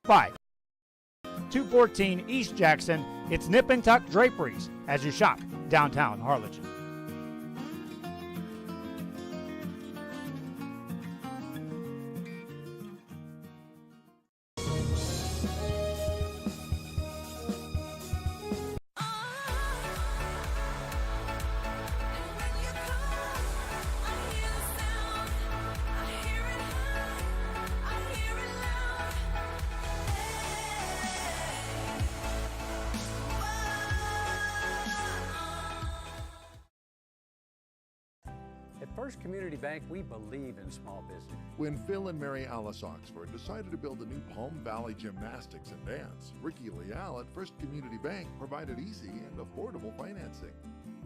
By 214 East Jackson, it's Nip and Tuck Draperies as you shop downtown Harlingen. At First Community Bank, we believe in small business. When Phil and Mary Alice Oxford decided to build a new Palm Valley Gymnastics and Dance, Ricky Leal at First Community Bank provided easy and affordable financing.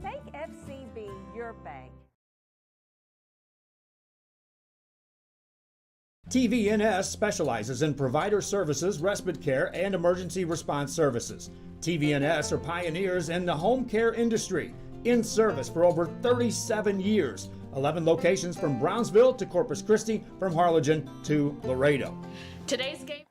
Make FCB your bank. TVNS specializes in provider services, respite care, and emergency response services. TVNS are pioneers in the home care industry, in service for over 37 years. 11 locations from Brownsville to Corpus Christi, from Harlingen to Laredo. Today's game.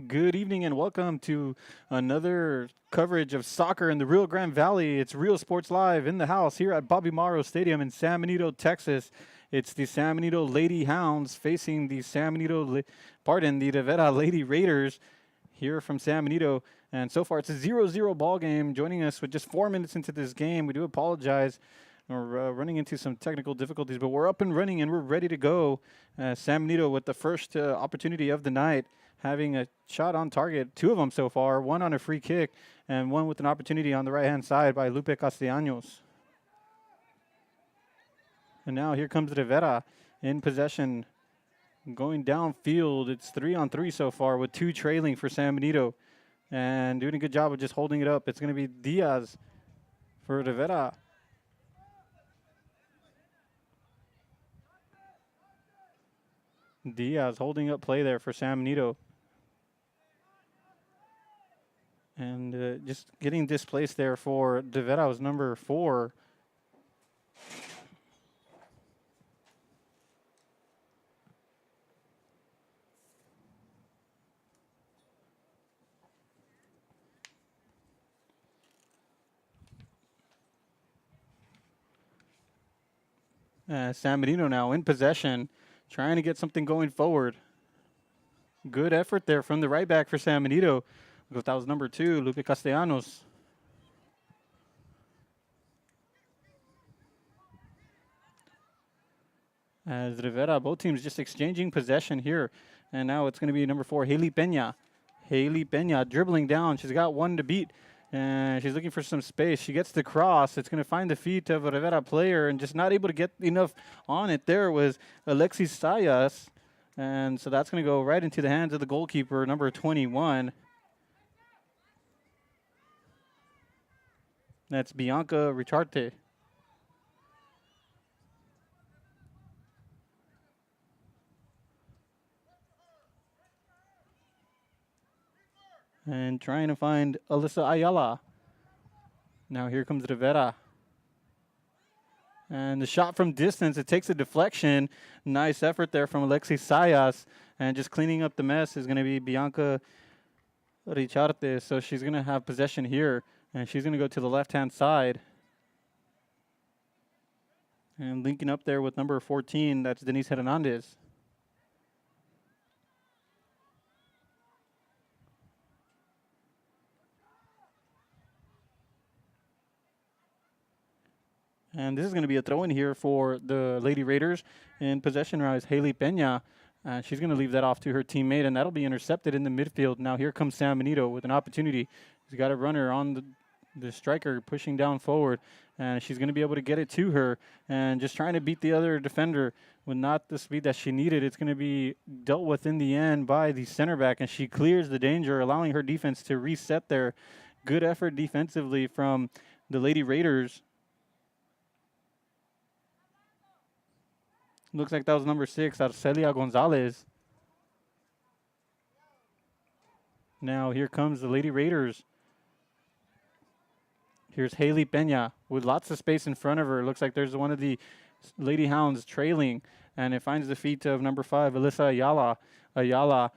Good evening and welcome to another coverage of soccer in the Rio Grande Valley. It's Real Sports Live in the house here at Bobby Morrow Stadium in San Benito, Texas. It's the San Benito Lady Hounds facing the the Rivera Lady Raiders here from San Benito. And so far it's a 0-0 ball game. Joining us with just 4 minutes into this game, we do apologize. We're running into some technical difficulties, but we're up and running and we're ready to go. San Benito with the first opportunity of the night, having a shot on target, 2 of them so far, 1 on a free kick and 1 with an opportunity on the right-hand side by Lupe Castellanos. And now here comes Rivera in possession, going downfield. It's 3-on-3 so far with 2 trailing for San Benito and doing a good job of just holding it up. It's going to be Diaz for Rivera. Diaz holding up play there for San Benito. And just getting displaced there for Rivera was number 4. San Benito now in possession, trying to get something going forward. Good effort there from the right back for San Benito. That was number 2, Lupe Castellanos. As Rivera, both teams just exchanging possession here. And now it's going to be number 4, Haley Peña. Haley Peña dribbling down. She's got 1 to beat. And she's looking for some space. She gets the cross. It's going to find the feet of a Rivera player and just not able to get enough on it. There was Alexis Sayas. And so that's going to go right into the hands of the goalkeeper, number 21. That's Bianca Richarte. And trying to find Alyssa Ayala. Now here comes Rivera. And the shot from distance, it takes a deflection. Nice effort there from Alexis Sayas. And just cleaning up the mess is going to be Bianca Richarte. So she's going to have possession here. And she's going to go to the left-hand side. And linking up there with number 14, that's Denise Hernandez. And this is going to be a throw-in here for the Lady Raiders. In possession now is Haley Peña. She's going to leave that off to her teammate, and that'll be intercepted in the midfield. Now here comes San Benito with an opportunity. She's got a runner on the striker pushing down forward, and she's going to be able to get it to her and just trying to beat the other defender with not the speed that she needed. It's going to be dealt with in the end by the center back, and she clears the danger, allowing her defense to reset there. Good effort defensively from the Lady Raiders. Looks like that was number 6, Arcelia Gonzalez. Now here comes the Lady Raiders. Here's Haley Peña with lots of space in front of her. Looks like there's one of the Lady Hounds trailing, and it finds the feet of number 5, Alyssa Ayala. Ayala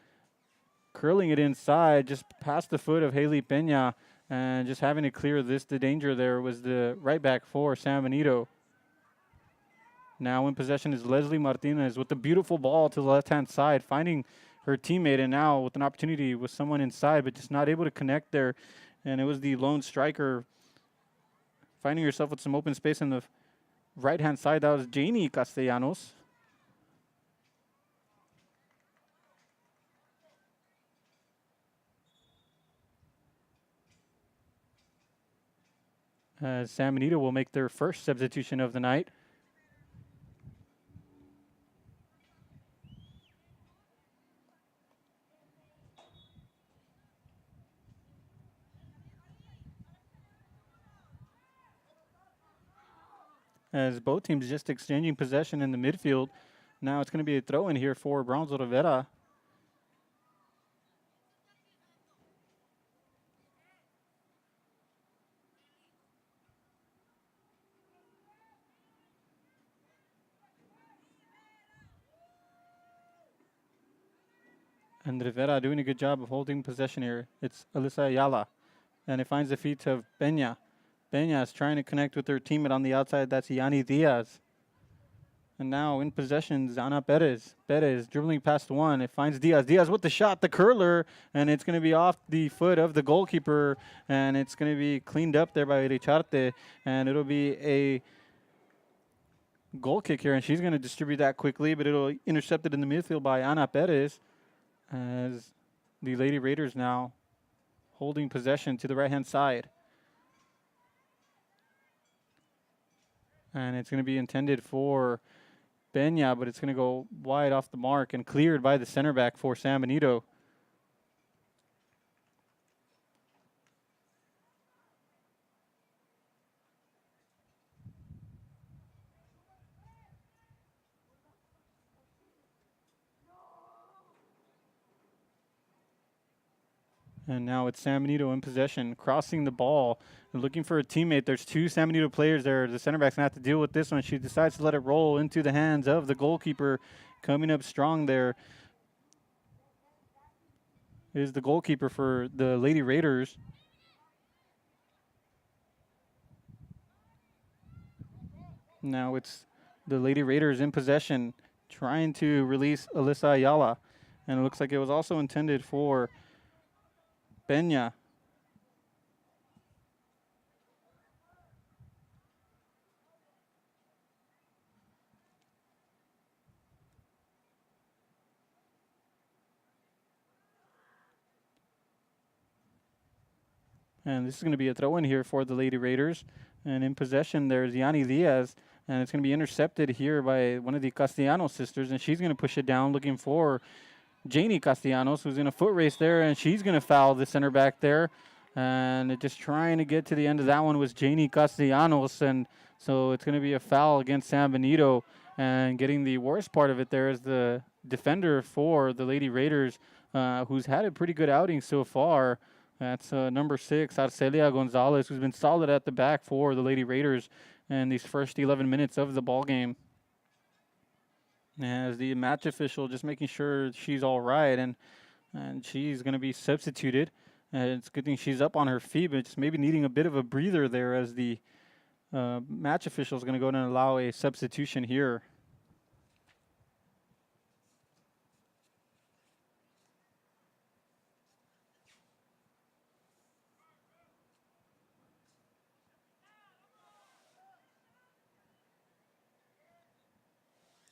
curling it inside, just past the foot of Haley Peña, and just having to clear this. The danger there was the right back for San Benito. Now in possession is Leslie Martinez with the beautiful ball to the left-hand side, finding her teammate, and now with an opportunity with someone inside, but just not able to connect there. And it was the lone striker finding herself with some open space in the right-hand side. That was Janie Castellanos. San Benito will make their first substitution of the night. As both teams just exchanging possession in the midfield. Now it's going to be a throw in here for Brownsville Rivera. And Rivera doing a good job of holding possession here. It's Alyssa Ayala. And it finds the feet of Peña. Peña is trying to connect with her teammate on the outside. That's Yanni Diaz. And now in possession, Zana Perez. Perez dribbling past one. It finds Diaz. Diaz with the shot, the curler. And it's going to be off the foot of the goalkeeper. And it's going to be cleaned up there by Richarte. And it'll be a goal kick here. And she's going to distribute that quickly. But it'll be intercepted in the midfield by Ana Perez. As the Lady Raiders now holding possession to the right-hand side. And it's going to be intended for Peña, but it's going to go wide off the mark and cleared by the center back for San Benito. And now it's San Benito in possession, crossing the ball and looking for a teammate. There's two San Benito players there. The center back's going to have to deal with this one. She decides to let it roll into the hands of the goalkeeper. Coming up strong there is the goalkeeper for the Lady Raiders. Now it's the Lady Raiders in possession, trying to release Alyssa Ayala. And it looks like it was also intended for Peña. And this is going to be a throw in here for the Lady Raiders. And in possession, there's Yanni Diaz. And it's going to be intercepted here by one of the Castellanos sisters. And she's going to push it down, looking for Janie Castellanos, who's in a foot race there, and she's going to foul the center back there. And just trying to get to the end of that one was Janie Castellanos, and so it's going to be a foul against San Benito. And getting the worst part of it there is the defender for the Lady Raiders, who's had a pretty good outing so far. That's number 6, Arcelia Gonzalez, who's been solid at the back for the Lady Raiders in these first 11 minutes of the ball game. As the match official just making sure she's all right, and she's going to be substituted. It's a good thing she's up on her feet, but just maybe needing a bit of a breather there, as the match official is going to go in and allow a substitution here.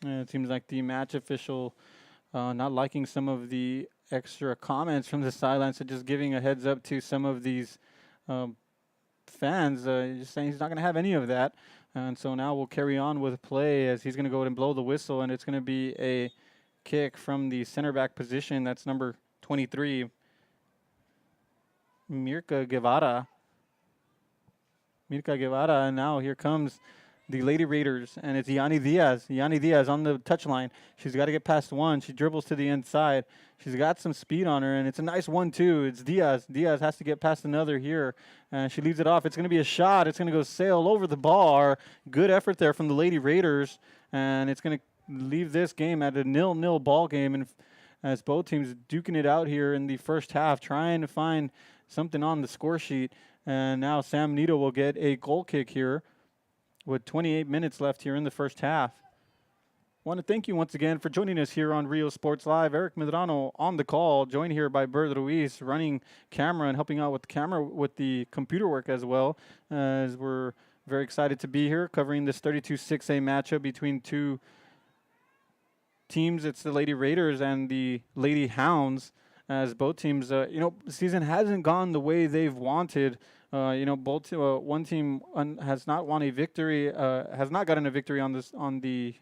It seems like the match official not liking some of the extra comments from the sidelines, so just giving a heads up to some of these fans, just saying he's not going to have any of that. And so now we'll carry on with play, as he's going to go ahead and blow the whistle, and it's going to be a kick from the center back position. That's number 23, Mirka Guevara. And now here comes the Lady Raiders, and it's Yanni Diaz. Yanni Diaz on the touchline. She's got to get past one. She dribbles to the inside. She's got some speed on her, and it's a nice 1-2. It's Diaz. Diaz has to get past another here, and she leaves it off. It's going to be a shot. It's going to go sail over the bar. Good effort there from the Lady Raiders, and it's going to leave this game at a 0-0 ball game. as both teams duking it out here in the first half, trying to find something on the score sheet. And now San Benito will get a goal kick here with 28 minutes left here in the first half. Want to thank you once again for joining us here on Rio Sports Live. Eric Medrano on the call, joined here by Bert Ruiz, running camera and helping out with the camera with the computer work as well, as we're very excited to be here covering this 32-6A matchup between two teams. It's the Lady Raiders and the Lady Hounds, as both teams, the season hasn't gone the way they've wanted. One team has not won a victory, has not gotten a victory on the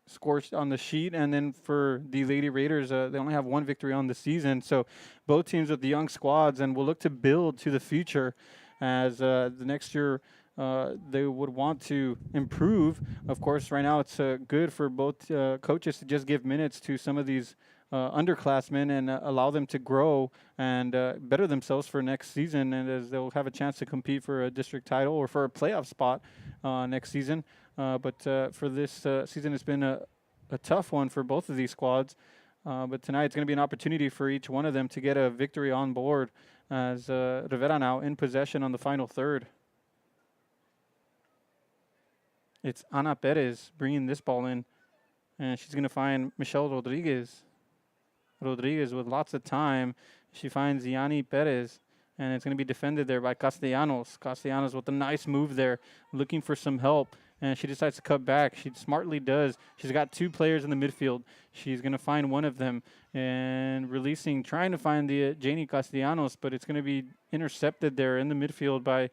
scores on the sheet, and then for the Lady Raiders, they only have one victory on the season. So both teams with the young squads, and will look to build to the future as the next year they would want to improve. Of course, right now it's good for both coaches to just give minutes to some of these underclassmen and allow them to grow and better themselves for next season, and as they'll have a chance to compete for a district title or for a playoff spot next season. But for this season, it's been a tough one for both of these squads. But tonight it's going to be an opportunity for each one of them to get a victory on board, as Rivera now in possession on the final third. It's Ana Perez bringing this ball in, and she's going to find Michelle Rodriguez. Rodriguez with lots of time. She finds Yanni Perez, and it's going to be defended there by Castellanos. Castellanos with a nice move there, looking for some help, and she decides to cut back. She smartly does. She's got two players in the midfield. She's going to find one of them and releasing, trying to find the Janie Castellanos, but it's going to be intercepted there in the midfield by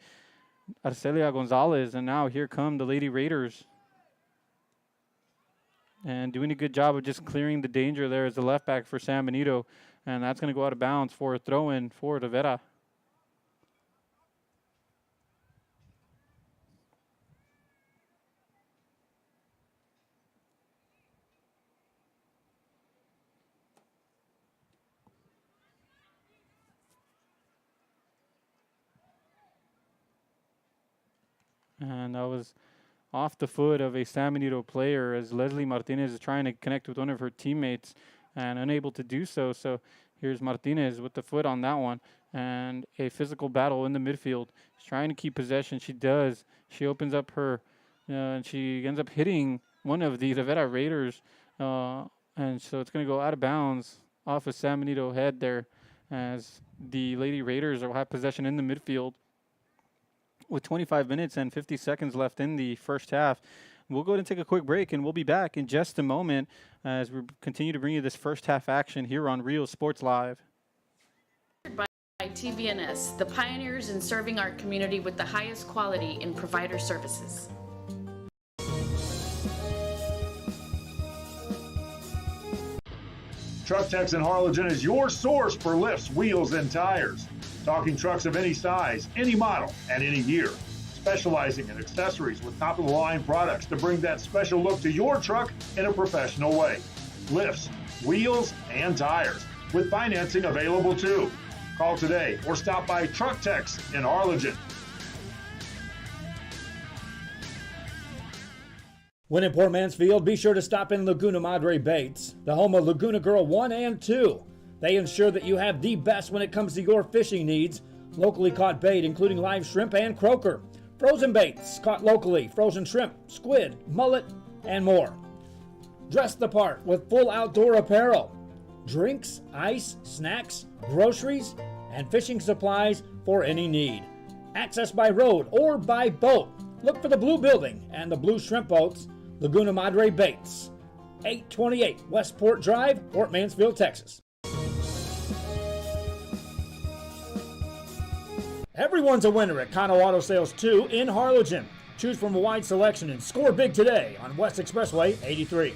Arcelia Gonzalez. And now here come the Lady Raiders, and doing a good job of just clearing the danger there as the left back for San Benito. And that's going to go out of bounds for a throw-in for Rivera. And that was off the foot of a San Benito player, as Leslie Martinez is trying to connect with one of her teammates and unable to do so. So here's Martinez with the foot on that one, and a physical battle in the midfield. She's trying to keep possession. She does. She opens up her, and she ends up hitting one of the Rivera Raiders. And so it's going to go out of bounds off of San Benito head there, as the Lady Raiders will have possession in the midfield with 25 minutes and 50 seconds left in the first half. We'll go ahead and take a quick break, and we'll be back in just a moment as we continue to bring you this first half action here on Rio Sports Live. By TVNS, the pioneers in serving our community with the highest quality in provider services. Truck Techs in Harlingen is your source for lifts, wheels, and tires. Talking trucks of any size, any model, and any year. Specializing in accessories with top-of-the-line products to bring that special look to your truck in a professional way. Lifts, wheels, and tires, with financing available too. Call today or stop by Truck Techs in Harlingen. When in Port Mansfield, be sure to stop in Laguna Madre Baits, the home of Laguna Girl 1 and 2. They ensure that you have the best when it comes to your fishing needs. Locally caught bait, including live shrimp and croaker. Frozen baits caught locally, frozen shrimp, squid, mullet, and more. Dress the part with full outdoor apparel. Drinks, ice, snacks, groceries, and fishing supplies for any need. Access by road or by boat. Look for the blue building and the blue shrimp boats. Laguna Madre Baits. 828 Westport Drive, Port Mansfield, Texas. Everyone's a winner at Kano Auto Sales 2 in Harlingen. Choose from a wide selection and score big today on West Expressway 83.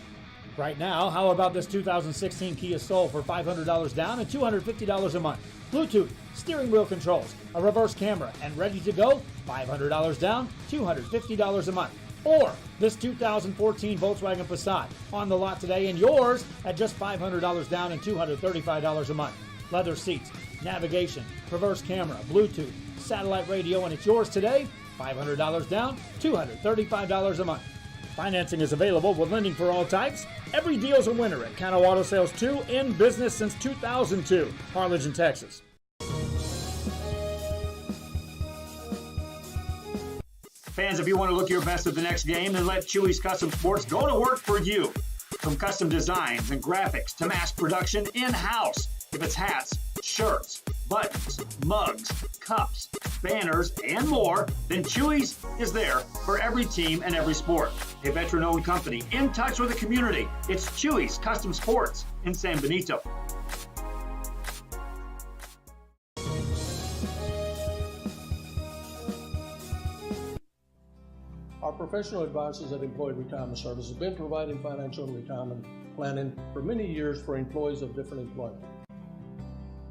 Right now, how about this 2016 Kia Soul for $500 down and $250 a month? Bluetooth, steering wheel controls, a reverse camera, and ready to go? $500 down, $250 a month. Or this 2014 Volkswagen Passat on the lot today and yours at just $500 down and $235 a month. Leather seats, navigation, reverse camera, Bluetooth, satellite radio, and it's yours today. $500 down, $235 a month. Financing is available with lending for all types. Every deal's a winner at Cano Auto Sales 2, in business since 2002, Harlingen, Texas. Fans, if you want to look your best at the next game, then let Chewy's Custom Sports go to work for you. From custom designs and graphics to mass production in-house. If it's hats, shirts, buttons, mugs, cups, banners, and more, then Chewy's is there for every team and every sport. A veteran-owned company in touch with the community. It's Chewy's Custom Sports in San Benito. Our professional advisors at Employee Retirement Service have been providing financial and retirement planning for many years for employees of different employment.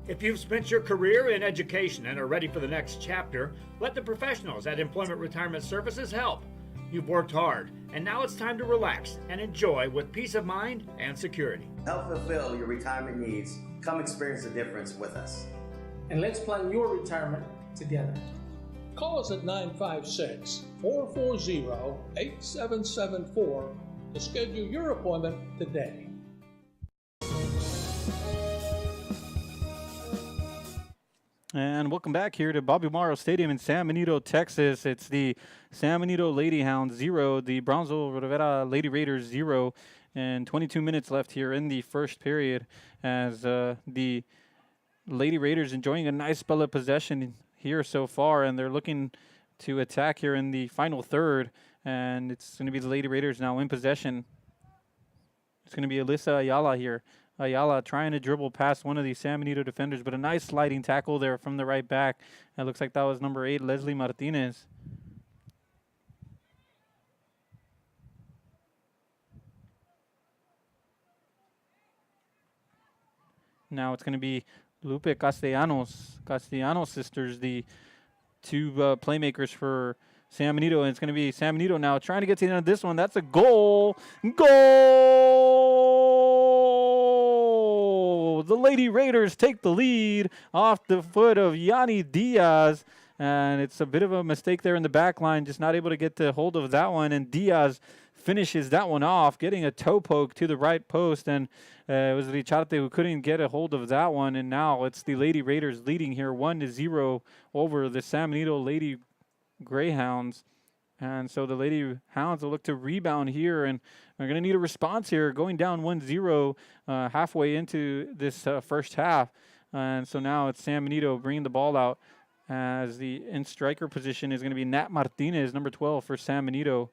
If you've spent your career in education and are ready for the next chapter, let the professionals at Employment Retirement Services help. You've worked hard, and now it's time to relax and enjoy with peace of mind and security. Help fulfill your retirement needs. Come experience the difference with us. And let's plan your retirement together. Call us at 956-440-8774 to schedule your appointment today. And welcome back here to Bobby Morrow Stadium in San Benito, Texas. It's the San Benito Lady Hounds 0, the Brownsville Rivera Lady Raiders 0, and 22 minutes left here in the first period as the Lady Raiders enjoying a nice spell of possession here so far, and they're looking to attack here in the final third, and it's going to be the Lady Raiders now in possession. It's going to be Alyssa Ayala here. Ayala trying to dribble past one of the San Benito defenders, but a nice sliding tackle there from the right back. It looks like that was number 8, Leslie Martinez. Now it's going to be Lupe Castellanos sisters, the two playmakers for San Benito, and it's going to be San Benito now trying to get to the end of this one. That's a goal. The Lady Raiders take the lead off the foot of Yanni Diaz, and it's a bit of a mistake there in the back line, just not able to get the hold of that one, and Diaz finishes that one off, getting a toe poke to the right post, and it was Richarte who couldn't get a hold of that one, and now it's the Lady Raiders leading here 1-0 over the San Benito Lady Greyhounds. And so the Lady Hounds will look to rebound here, and they're going to need a response here, going down 1-0 halfway into this first half. And so now it's San Benito bringing the ball out, as the in striker position is going to be Nat Martinez, number 12 for San Benito.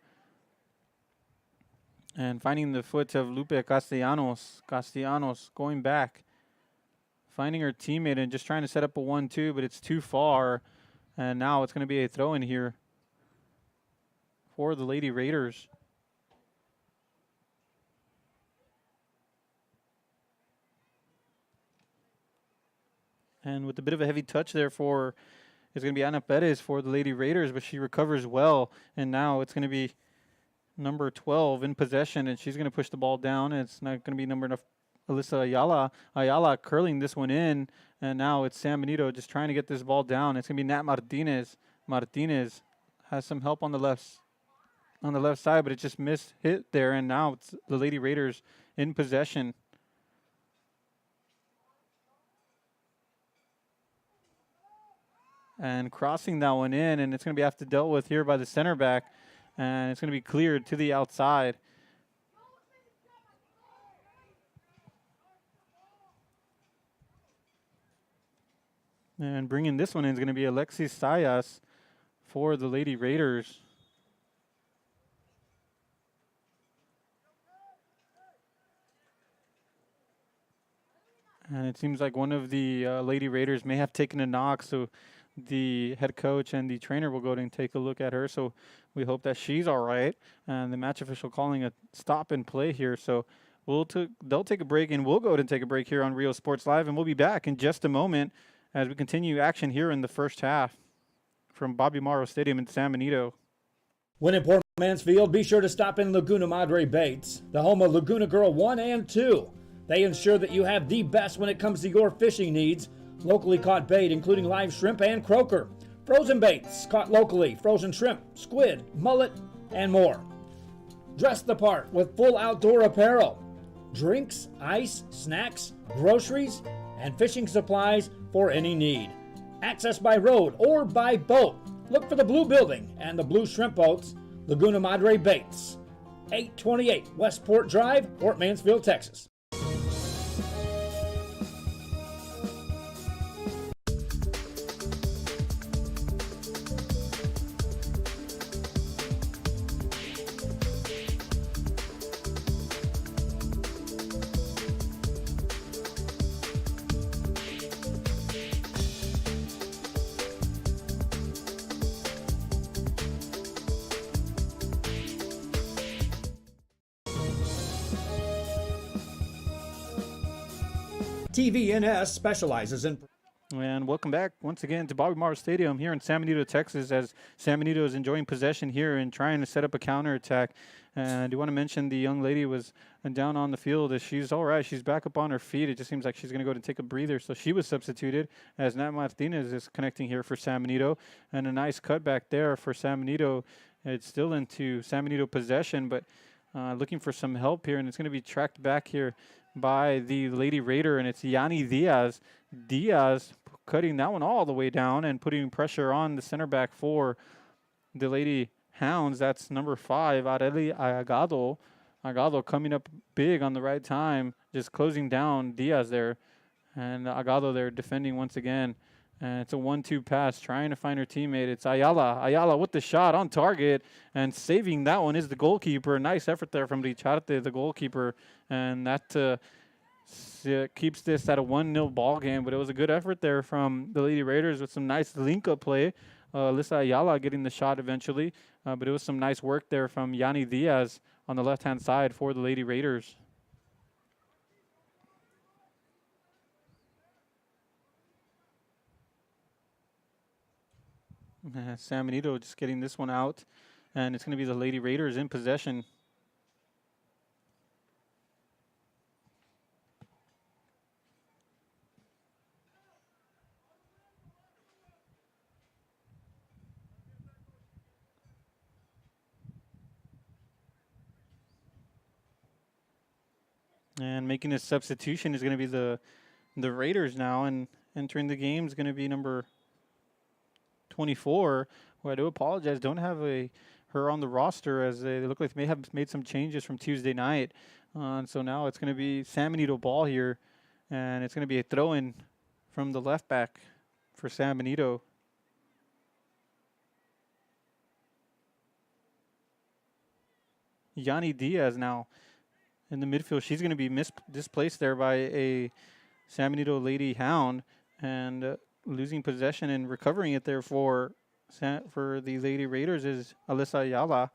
And finding the foot of Lupe Castellanos. Castellanos going back, finding her teammate and just trying to set up a 1-2, but it's too far. And now it's going to be a throw in here for the Lady Raiders. And with a bit of a heavy touch there for, it's going to be Ana Perez for the Lady Raiders, but she recovers well. And now it's going to be number 12 in possession, and she's going to push the ball down. And it's not going to be number Alyssa Ayala. Ayala curling this one in, and now it's San Benito just trying to get this ball down. It's going to be Nat Martinez. Martinez has some help on the left side, but it just missed hit there, and now it's the Lady Raiders in possession. And crossing that one in, and it's going to be have to dealt with here by the center back, and it's going to be cleared to the outside. And bringing this one in is going to be Alexis Sayas for the Lady Raiders. And it seems like one of the Lady Raiders may have taken a knock, so the head coach and the trainer will go and take a look at her. So we hope that she's all right. And the match official calling a stop and play here. So they'll take a break, and we'll go ahead and take a break here on Rio Sports Live, and we'll be back in just a moment as we continue action here in the first half from Bobby Morrow Stadium in San Benito. When in Port Mansfield, be sure to stop in Laguna Madre Baits, the home of Laguna Girl 1 and 2. They ensure that you have the best when it comes to your fishing needs. Locally caught bait, including live shrimp and croaker. Frozen baits caught locally, frozen shrimp, squid, mullet, and more. Dress the part with full outdoor apparel. Drinks, ice, snacks, groceries, and fishing supplies for any need. Access by road or by boat. Look for the Blue Building and the Blue Shrimp Boats, Laguna Madre Baits. 828 Westport Drive, Fort Mansfield, Texas. TVNS specializes in... And welcome back once again to Bobby Morrow Stadium here in San Benito, Texas, as San Benito is enjoying possession here and trying to set up a counterattack. And I do want to mention the young lady was down on the field. She's all right. She's back up on her feet. It just seems like she's going to go to take a breather. So she was substituted as Nat Martinez is connecting here for San Benito. And a nice cutback there for San Benito. It's still into San Benito possession, but looking for some help here. And it's going to be tracked back here by the Lady Raider, and it's Yanni Diaz. Diaz cutting that one all the way down and putting pressure on the center back for the Lady Hounds. That's number 5, Areli Agado. Agado coming up big on the right time, just closing down Diaz there. And Agado there defending once again. And it's a 1-2 pass, trying to find her teammate. It's Ayala. Ayala with the shot on target, and saving that one is the goalkeeper. Nice effort there from Richarte, the goalkeeper. And that keeps this at a 1-0 ball game. But it was a good effort there from the Lady Raiders with some nice link-up play. Alyssa Ayala getting the shot eventually. But it was some nice work there from Yanni Diaz on the left-hand side for the Lady Raiders. San Benito just getting this one out, and it's going to be the Lady Raiders in possession. And making a substitution is going to be the Raiders now, and entering the game is going to be number 24, who I do apologize, don't have her on the roster, as they look like they may have made some changes from Tuesday night. And so now it's going to be San Benito ball here, and it's going to be a throw-in from the left back for San Benito. Yanni Diaz now in the midfield. She's going to be displaced there by a San Benito Lady Hound, and losing possession and recovering it there for the Lady Raiders is Alyssa Ayala.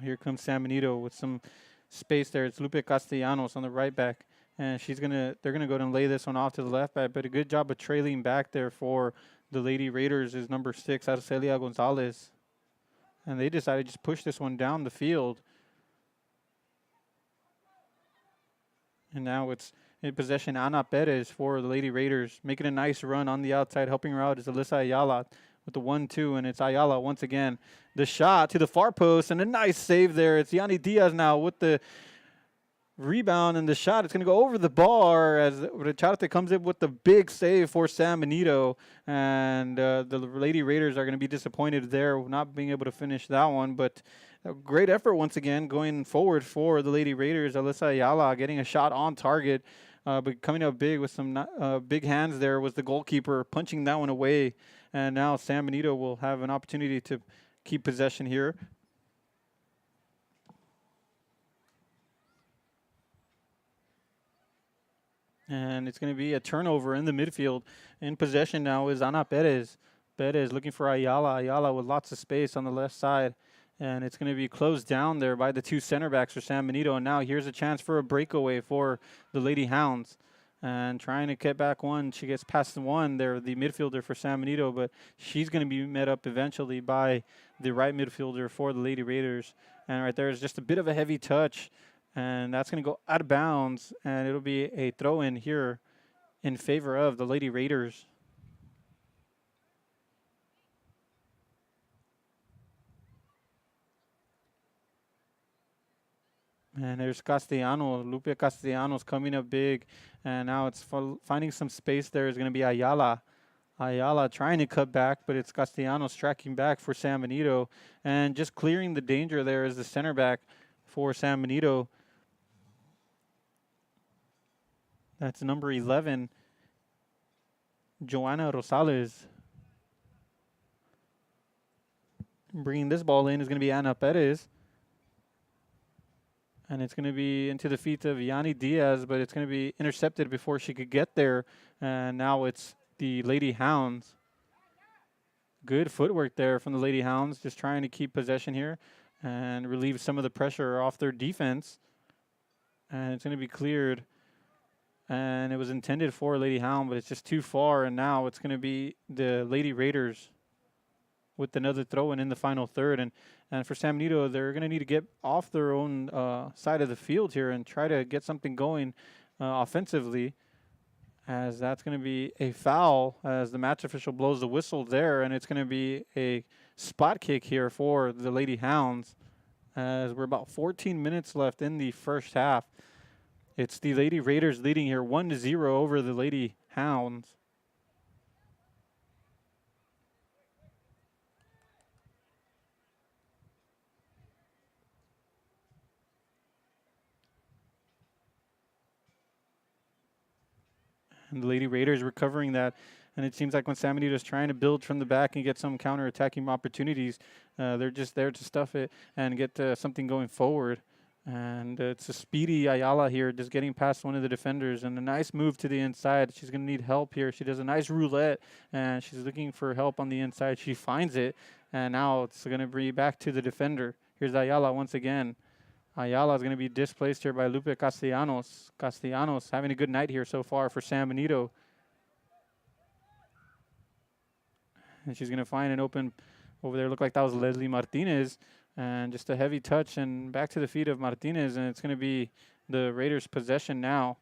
Here comes San Benito with some space there. It's Lupe Castellanos on the right back, and they're gonna go and lay this one off to the left back. But a good job of trailing back there for the Lady Raiders is number 6, Arcelia Gonzalez. And they decided to just push this one down the field. And now it's in possession, Ana Perez for the Lady Raiders. Making a nice run on the outside. Helping her out is Alyssa Ayala with the 1-2. And it's Ayala once again. The shot to the far post and a nice save there. It's Yanni Diaz now with the rebound and the shot. It's going to go over the bar as Richarte comes in with the big save for San Benito. And the Lady Raiders are going to be disappointed there, not being able to finish that one. But a great effort once again going forward for the Lady Raiders. Alyssa Ayala getting a shot on target, but coming up big with some big hands there was the goalkeeper punching that one away. And now San Benito will have an opportunity to keep possession here. And it's going to be a turnover in the midfield. In possession now is Ana Perez. Perez looking for Ayala. Ayala with lots of space on the left side. And it's going to be closed down there by the 2 center backs for San Benito. And now here's a chance for a breakaway for the Lady Hounds. And trying to get back one. She gets past the one there, the midfielder for San Benito. But she's going to be met up eventually by the right midfielder for the Lady Raiders. And right there is just a bit of a heavy touch. And that's going to go out of bounds, and it'll be a throw-in here in favor of the Lady Raiders. And there's Castellano, Lupe Castellanos coming up big. And now it's finding some space there is going to be Ayala. Ayala trying to cut back, but it's Castellanos tracking back for San Benito. And just clearing the danger there is the center back for San Benito. That's number 11, Joanna Rosales. Bringing this ball in is going to be Ana Perez. And it's going to be into the feet of Yanni Diaz, but it's going to be intercepted before she could get there. And now it's the Lady Hounds. Good footwork there from the Lady Hounds, just trying to keep possession here and relieve some of the pressure off their defense. And it's going to be cleared. And it was intended for Lady Hound, but it's just too far. And now it's going to be the Lady Raiders with another throw-in in the final third. And for San Benito, they're going to need to get off their own side of the field here and try to get something going offensively, as that's going to be a foul as the match official blows the whistle there, and it's going to be a spot kick here for the Lady Hounds as we're about 14 minutes left in the first half. It's the Lady Raiders leading here 1-0 over the Lady Hounds. And the Lady Raiders recovering that. And it seems like when San Benito is trying to build from the back and get some counter-attacking opportunities, they're just there to stuff it and get something going forward. And it's a speedy Ayala here, just getting past one of the defenders. And a nice move to the inside. She's going to need help here. She does a nice roulette, and she's looking for help on the inside. She finds it, and now it's going to be back to the defender. Here's Ayala once again. Ayala is going to be displaced here by Lupe Castellanos. Castellanos having a good night here so far for San Benito. And she's going to find an open over there. Looked like that was Leslie Martinez. And just a heavy touch and back to the feet of Martinez. And it's going to be the Raiders' possession now.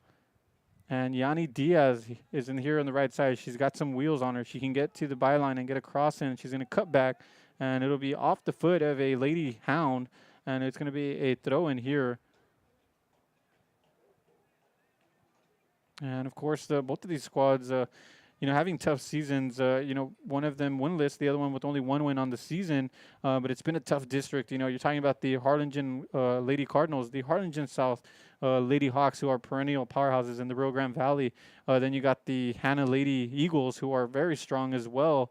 And Yanni Diaz is in here on the right side. She's got some wheels on her. She can get to the byline and get a cross in. She's going to cut back. And it'll be off the foot of a Lady Hound. And it's going to be a throw in here. And, of course, both of these squads, having tough seasons, one of them winless, the other one with only one win on the season. But it's been a tough district. You're talking about the Harlingen Lady Cardinals, the Harlingen South Lady Hawks, who are perennial powerhouses in the Rio Grande Valley. Then you got the Hannah Lady Eagles, who are very strong as well.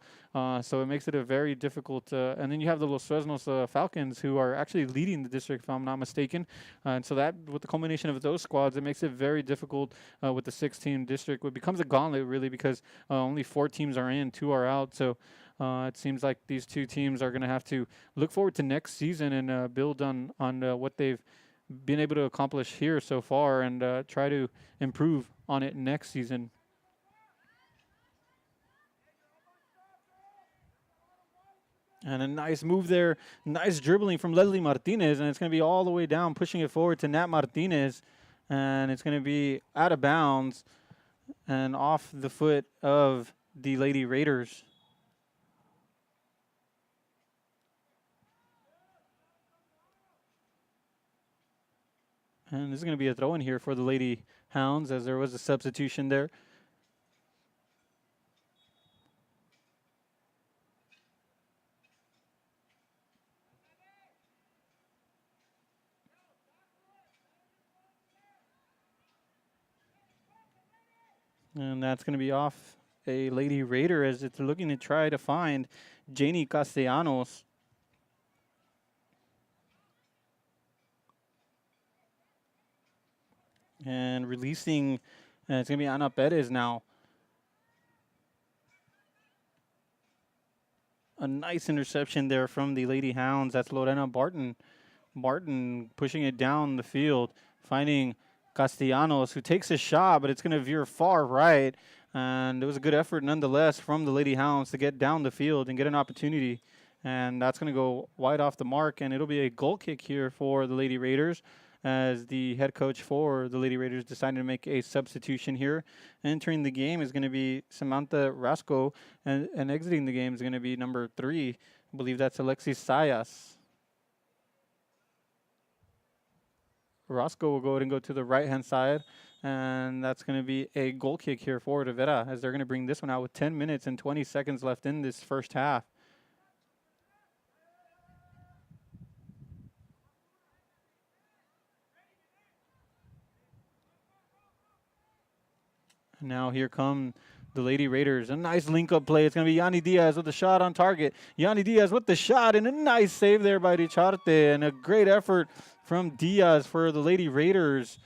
So it makes it a very difficult. And then you have the Los Fresnos Falcons, who are actually leading the district, if I'm not mistaken. And so that, with the culmination of those squads, it makes it very difficult with the 6-team district. It becomes a gauntlet, really, because only 4 teams are in, 2 are out. So it seems like these 2 teams are going to have to look forward to next season and build on what they've been able to accomplish here so far and try to improve on it next season. And a nice move there, nice dribbling from Leslie Martinez, and it's going to be all the way down, pushing it forward to Nat Martinez, and it's going to be out of bounds and off the foot of the Lady Raiders. And this is going to be a throw in here for the Lady Hounds, as there was a substitution there. And that's going to be off a Lady Raider, as it's looking to try to find Janie Castellanos. And releasing, it's going to be Ana Perez now. A nice interception there from the Lady Hounds. That's Lorena Barton. Barton pushing it down the field, finding Castellanos, who takes a shot, but it's going to veer far right. And it was a good effort nonetheless from the Lady Hounds to get down the field and get an opportunity. And that's going to go wide off the mark, and it'll be a goal kick here for the Lady Raiders. as the head coach for the Lady Raiders decided to make a substitution here. Entering the game is going to be Samantha Rasco, and exiting the game is going to be number 3. I believe that's Alexis Sayas. Roscoe will go ahead and go to the right-hand side, and that's going to be a goal kick here for Rivera, as they're going to bring this one out with 10 minutes and 20 seconds left in this first half. And now here come the Lady Raiders. A nice link-up play. It's going to be Yanni Diaz with the shot on target. Yanni Diaz with the shot, and a nice save there by Richarte, and a great effort from Diaz for the Lady Raiders.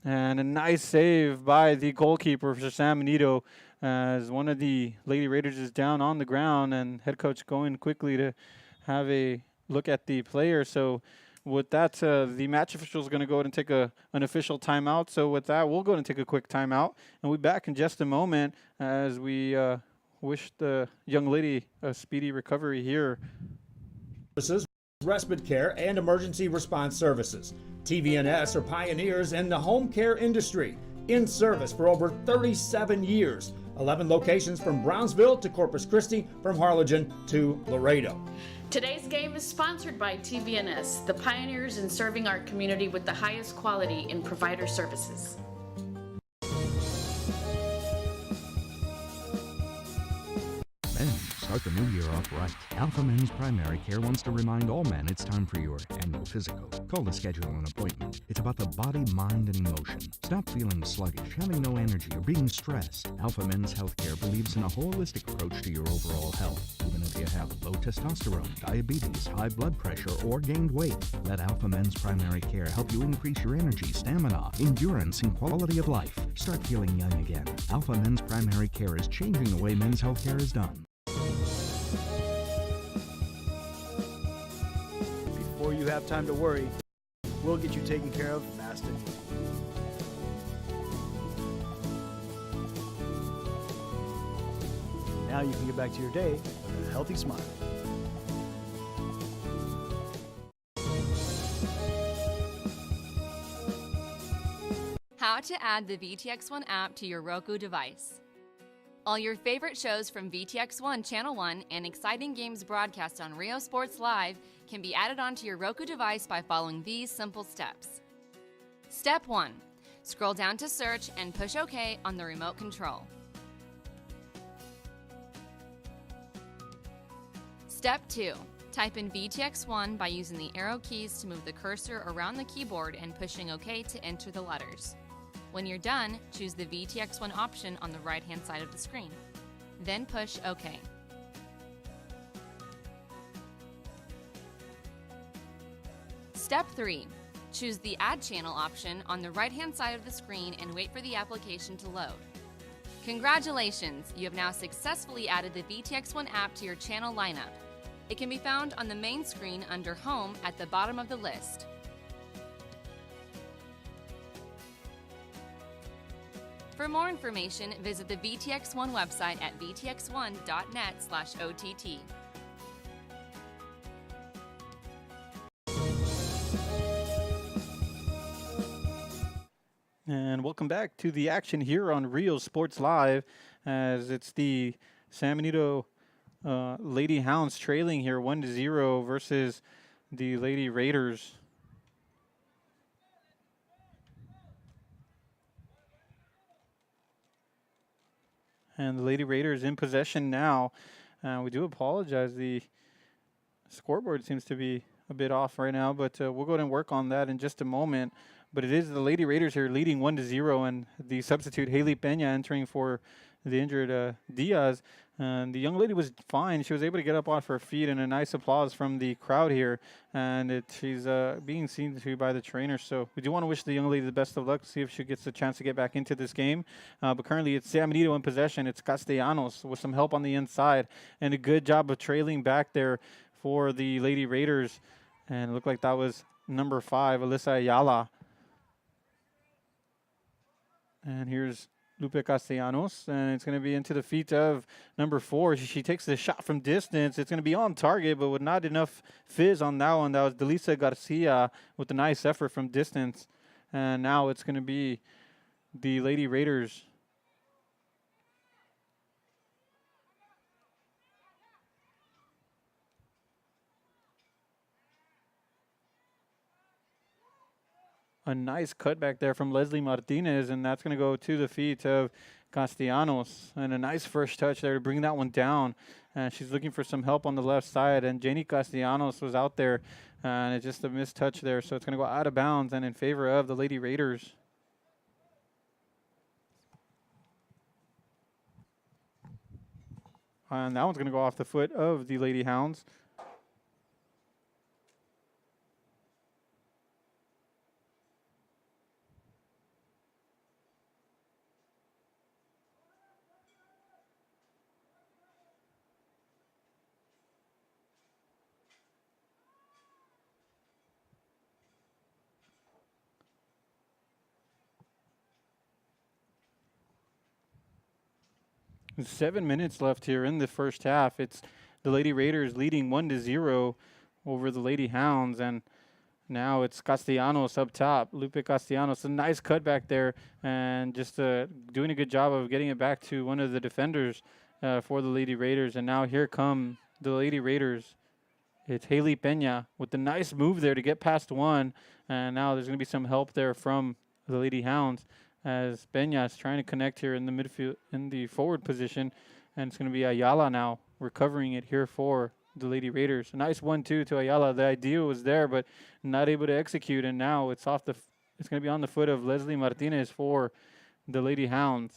And a nice save by the goalkeeper for San Benito, as one of the Lady Raiders is down on the ground, and head coach going quickly to have a look at the player. So with that, the match official is going to go ahead and take an official timeout. So with that, we'll go ahead and take a quick timeout, and we'll be back in just a moment as we wish the young lady a speedy recovery here. Respite care, and emergency response services. TVNS are pioneers in the home care industry, in service for over 37 years. 11 locations from Brownsville to Corpus Christi, from Harlingen to Laredo. Today's game is sponsored by TVNS, the pioneers in serving our community with the highest quality in provider services. Start the new year off right. Alpha Men's Primary Care wants to remind all men it's time for your annual physical. Call to schedule an appointment. It's about the body, mind, and emotion. Stop feeling sluggish, having no energy, or being stressed. Alpha Men's Healthcare believes in a holistic approach to your overall health. Even if you have low testosterone, diabetes, high blood pressure, or gained weight, let Alpha Men's Primary Care help you increase your energy, stamina, endurance, and quality of life. Start feeling young again. Alpha Men's Primary Care is changing the way men's healthcare is done. Before you have time to worry, we'll get you taken care of fast and easy. Now you can get back to your day with a healthy smile. How to add the VTX1 app to your Roku device. All your favorite shows from VTX1 Channel 1 and exciting games broadcast on Rio Sports Live can be added onto your Roku device by following these simple steps. Step 1. Scroll down to search and push OK on the remote control. Step 2. Type in VTX1 by using the arrow keys to move the cursor around the keyboard and pushing OK to enter the letters. When you're done, choose the VTX1 option on the right-hand side of the screen. Then push OK. Step 3. Choose the Add Channel option on the right-hand side of the screen and wait for the application to load. Congratulations! You have now successfully added the VTX1 app to your channel lineup. It can be found on the main screen under Home at the bottom of the list. For more information, visit the VTX1 website at vtx1.net/OTT. And welcome back to the action here on Rio Sports Live, as it's the San Benito Lady Hounds trailing here 1-0 versus the Lady Raiders. And the Lady Raiders in possession now. We do apologize. The scoreboard seems to be a bit off right now, but we'll go ahead and work on that in just a moment. But it is the Lady Raiders here leading 1-0, and the substitute Haley Pena entering for the injured Diaz. And the young lady was fine. She was able to get up off her feet, and a nice applause from the crowd here. And she's being seen to by the trainer. So we do want to wish the young lady the best of luck, see if she gets a chance to get back into this game. But currently it's San Benito in possession. It's Castellanos with some help on the inside, and a good job of trailing back there for the Lady Raiders. And it looked like that was number 5, Alyssa Ayala. And here's Lupe Castellanos, and it's going to be into the feet of number 4. She takes the shot from distance. It's going to be on target, but with not enough fizz on that one. That was Delisa Garcia with a nice effort from distance. And now it's going to be the Lady Raiders. A nice cutback there from Leslie Martinez, and that's going to go to the feet of Castellanos. And a nice first touch there to bring that one down. And she's looking for some help on the left side, and Janie Castellanos was out there, and it's just a missed touch there. So it's going to go out of bounds and in favor of the Lady Raiders. And that one's going to go off the foot of the Lady Hounds. With 7 minutes left here in the first half. It's the Lady Raiders leading 1-0 over the Lady Hounds, and now it's Castellanos up top. Lupe Castellanos, a nice cutback there, and just doing a good job of getting it back to one of the defenders for the Lady Raiders. And now here come the Lady Raiders. It's Haley Peña with the nice move there to get past one, and now there's going to be some help there from the Lady Hounds, as Peña is trying to connect here in the midfield, in the forward position, and it's going to be Ayala now recovering it here for the Lady Raiders. A nice 1-2 to Ayala. The idea was there, but not able to execute, and now it's off the. It's going to be on the foot of Leslie Martinez for the Lady Hounds.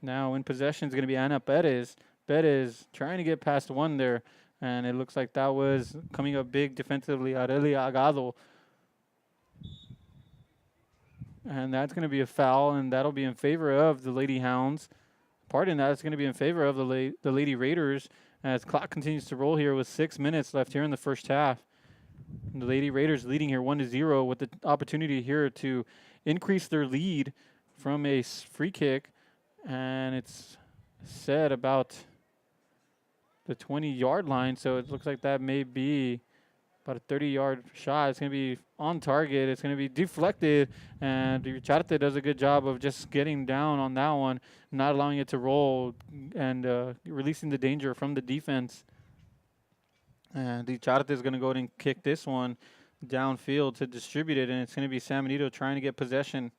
Now in possession is going to be Ana Perez. Perez trying to get past one there, and it looks like that was coming up big defensively. Aurelia Agado. And that's going to be a foul, and that'll be in favor of the Lady Hounds. Pardon, that's going to be in favor of the Lady Raiders, as clock continues to roll here with 6 minutes left here in the first half. And the Lady Raiders leading here 1-0 with the opportunity here to increase their lead from a free kick, and it's set about the 20-yard line, so it looks like that may be about a 30-yard shot. It's going to be on target. It's going to be deflected, and Richarte does a good job of just getting down on that one, not allowing it to roll, and releasing the danger from the defense. And Richarte is going to go ahead and kick this one downfield to distribute it, and it's going to be San Benito trying to get possession.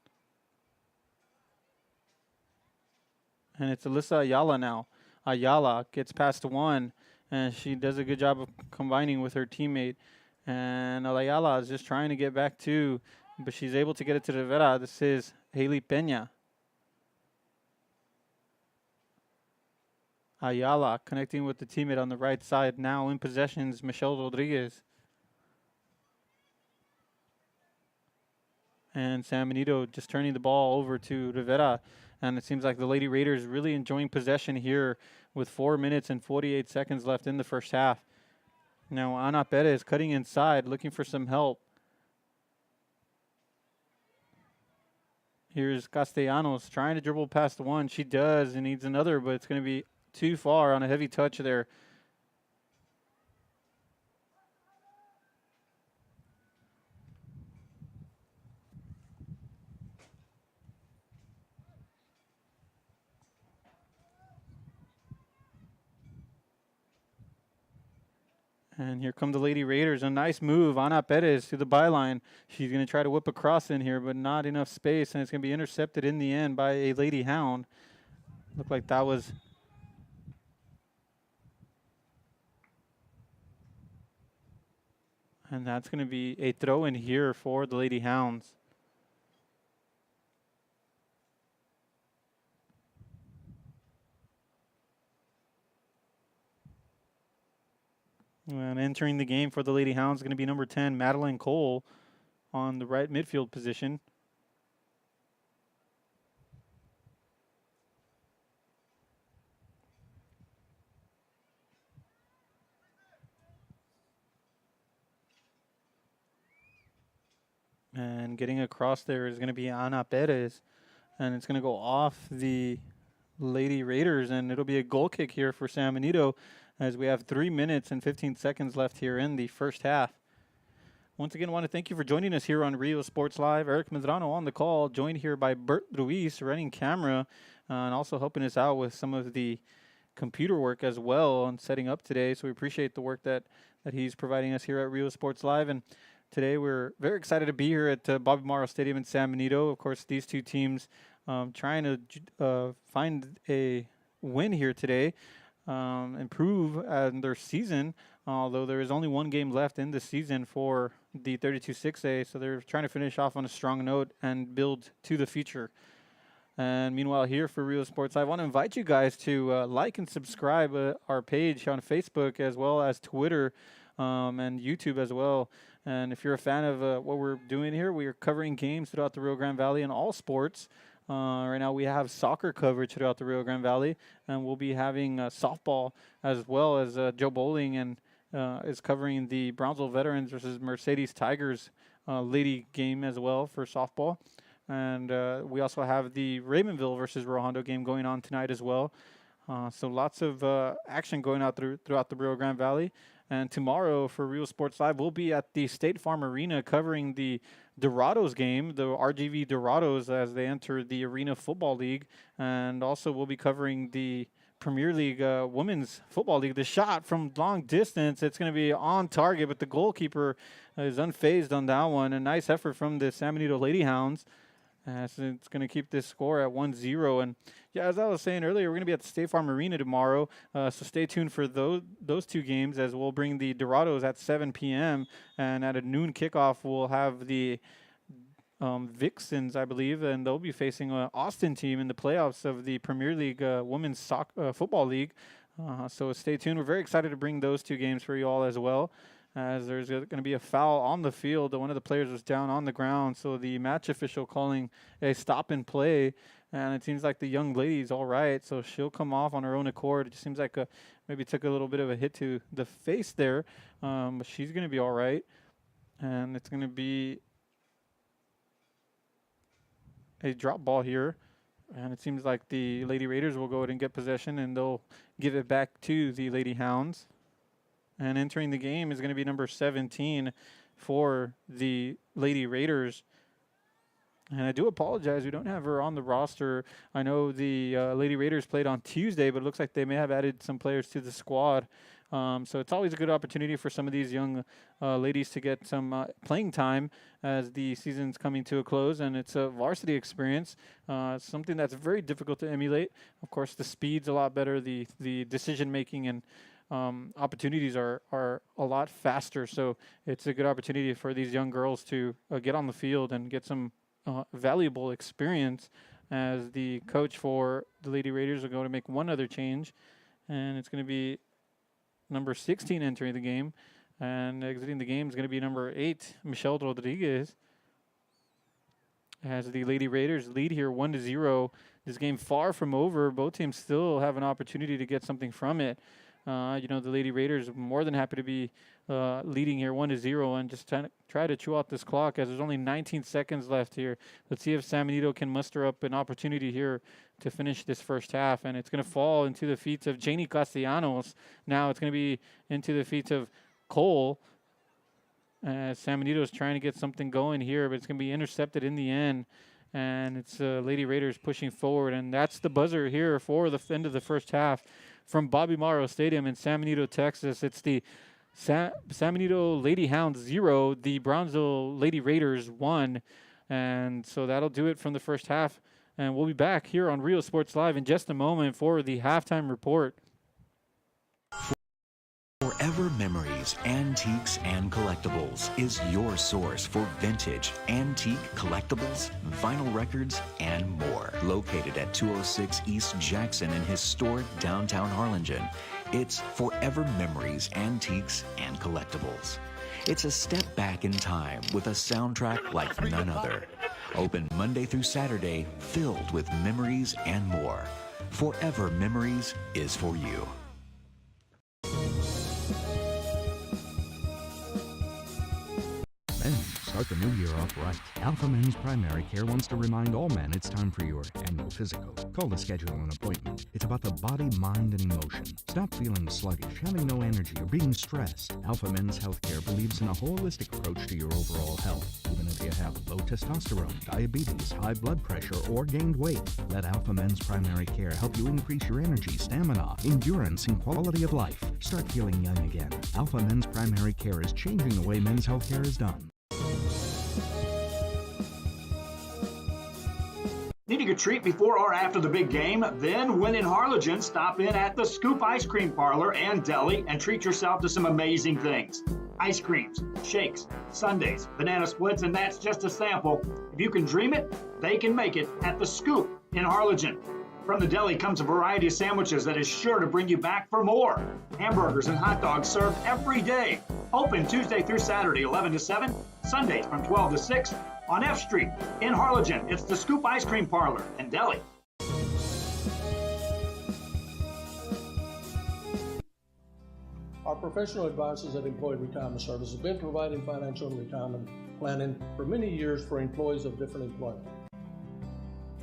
And it's Alyssa Ayala now. Ayala gets past one, and she does a good job of combining with her teammate. And Ayala is just trying to get back to, but she's able to get it to Rivera. This is Haley Peña. Ayala connecting with the teammate on the right side. Now in possession is Michelle Rodriguez. And San Benito just turning the ball over to Rivera. And it seems like the Lady Raiders really enjoying possession here with 4 minutes and 48 seconds left in the first half. Now Ana Perez cutting inside, looking for some help. Here's Castellanos trying to dribble past one. She does and needs another, but it's going to be too far on a heavy touch there. And here come the Lady Raiders. A nice move. Ana Perez to the byline. She's going to try to whip across in here, but not enough space. And it's going to be intercepted in the end by a Lady Hound. Looked like that was... And that's going to be a throw in here for the Lady Hounds. And entering the game for the Lady Hounds is going to be number 10, Madeline Cole, on the right midfield position. And And getting across there is going to be Ana Perez. And it's going to go off the Lady Raiders. And it'll be a goal kick here for San Benito as we have 3 minutes and 15 seconds left here in the first half. Once again, I want to thank you for joining us here on Rio Sports Live. Eric Medrano on the call, joined here by Bert Ruiz running camera and also helping us out with some of the computer work as well on setting up today. So we appreciate the work that he's providing us here at Rio Sports Live. And today we're very excited to be here at Bobby Morrow Stadium in San Benito. Of course, these two teams trying to find a win here today, improve in their season, although there is only one game left in the season for the 32-6A, so they're trying to finish off on a strong note and build to the future. And meanwhile, here for Rio Sports, I want to invite you guys to like and subscribe our page on Facebook as well as Twitter and YouTube as well. And if you're a fan of what we're doing here, we are covering games throughout the Rio Grande Valley in all sports. Right now we have soccer coverage throughout the Rio Grande Valley, and we'll be having softball as well as Joe Bowling and is covering the Brownsville Veterans versus Mercedes Tigers lady game as well for softball. And we also have the Raymondville versus Rojondo game going on tonight as well. So lots of action going out throughout the Rio Grande Valley. And tomorrow for Rio Sports Live, we'll be at the State Farm Arena covering the Dorados game, the RGV Dorados, as they enter the Arena Football League. And also we'll be covering the Premier League Women's Football League. The shot from long distance, it's going to be on target, but the goalkeeper is unfazed on that one. A nice effort from the San Benito Lady Hounds. So it's going to keep this score at 1-0. And yeah, as I was saying earlier, we're going to be at the State Farm Arena tomorrow. So stay tuned for those two games, as we'll bring the Dorados at 7 p.m. And at a noon kickoff, we'll have the Vixens, I believe, and they'll be facing an Austin team in the playoffs of the Premier League Women's Football League. So stay tuned. We're very excited to bring those two games for you all as well, as there's going to be a foul on the field. One of the players was down on the ground, so the match official calling a stop and play, and it seems like the young lady's all right, so she'll come off on her own accord. It seems like maybe took a little bit of a hit to the face there, but she's going to be all right, and it's going to be a drop ball here, and it seems like the Lady Raiders will go ahead and get possession, and they'll give it back to the Lady Hounds. And entering the game is going to be number 17 for the Lady Raiders. And I do apologize, we don't have her on the roster. I know the Lady Raiders played on Tuesday, but it looks like they may have added some players to the squad. So it's always a good opportunity for some of these young ladies to get some playing time as the season's coming to a close, and it's a varsity experience, something that's very difficult to emulate. Of course, the speed's a lot better, the decision-making and opportunities are a lot faster, so it's a good opportunity for these young girls to get on the field and get some valuable experience, as the coach for the Lady Raiders are going to make one other change, and it's going to be number 16 entering the game, and exiting the game is going to be number 8, Michelle Rodriguez, as the Lady Raiders lead here 1-0. This game far from over. Both teams still have an opportunity to get something from it. The Lady Raiders are more than happy to be leading here 1-0 and just try to chew out this clock, as there's only 19 seconds left here. Let's see if San Benito can muster up an opportunity here to finish this first half. And it's going to fall into the feet of Janie Castellanos. Now it's going to be into the feet of Cole. San Benito is trying to get something going here, but it's going to be intercepted in the end. And it's Lady Raiders pushing forward. And that's the buzzer here for the end of the first half. From Bobby Morrow Stadium in San Benito, Texas, it's the San Benito Lady Hounds 0, the Brownsville Lady Raiders 1. And so that'll do it from the first half. And we'll be back here on Rio Sports Live in just a moment for the halftime report. Forever Memories, Antiques, and Collectibles is your source for vintage, antique, collectibles, vinyl records, and more. Located at 206 East Jackson in historic downtown Harlingen, it's Forever Memories, Antiques, and Collectibles. It's a step back in time with a soundtrack like none other. Open Monday through Saturday, filled with memories and more. Forever Memories is for you. Men's Start the new year off right. Alpha Men's Primary Care wants to remind all men it's time for your annual physical. Call to schedule an appointment. It's about the body, mind, and emotion. Stop feeling sluggish, having no energy, or being stressed. Alpha Men's Healthcare believes in a holistic approach to your overall health. Even if you have low testosterone, diabetes, high blood pressure, or gained weight, let Alpha Men's Primary Care help you increase your energy, stamina, endurance, and quality of life. Start feeling young again. Alpha Men's Primary Care is changing the way men's healthcare is done. Needing a treat before or after the big game? Then, when in Harlingen, stop in at the Scoop Ice Cream Parlor and Deli and treat yourself to some amazing things. Ice creams, shakes, sundaes, banana splits, and that's just a sample. If you can dream it, they can make it at the Scoop in Harlingen. From the deli comes a variety of sandwiches that is sure to bring you back for more. Hamburgers and hot dogs served every day. Open Tuesday through Saturday, 11 to 7, Sundays from 12 to 6 on F Street in Harlingen. It's the Scoop Ice Cream Parlor and Deli. Our professional advisors at Employee Retirement Services have been providing financial and retirement planning for many years for employees of different employment.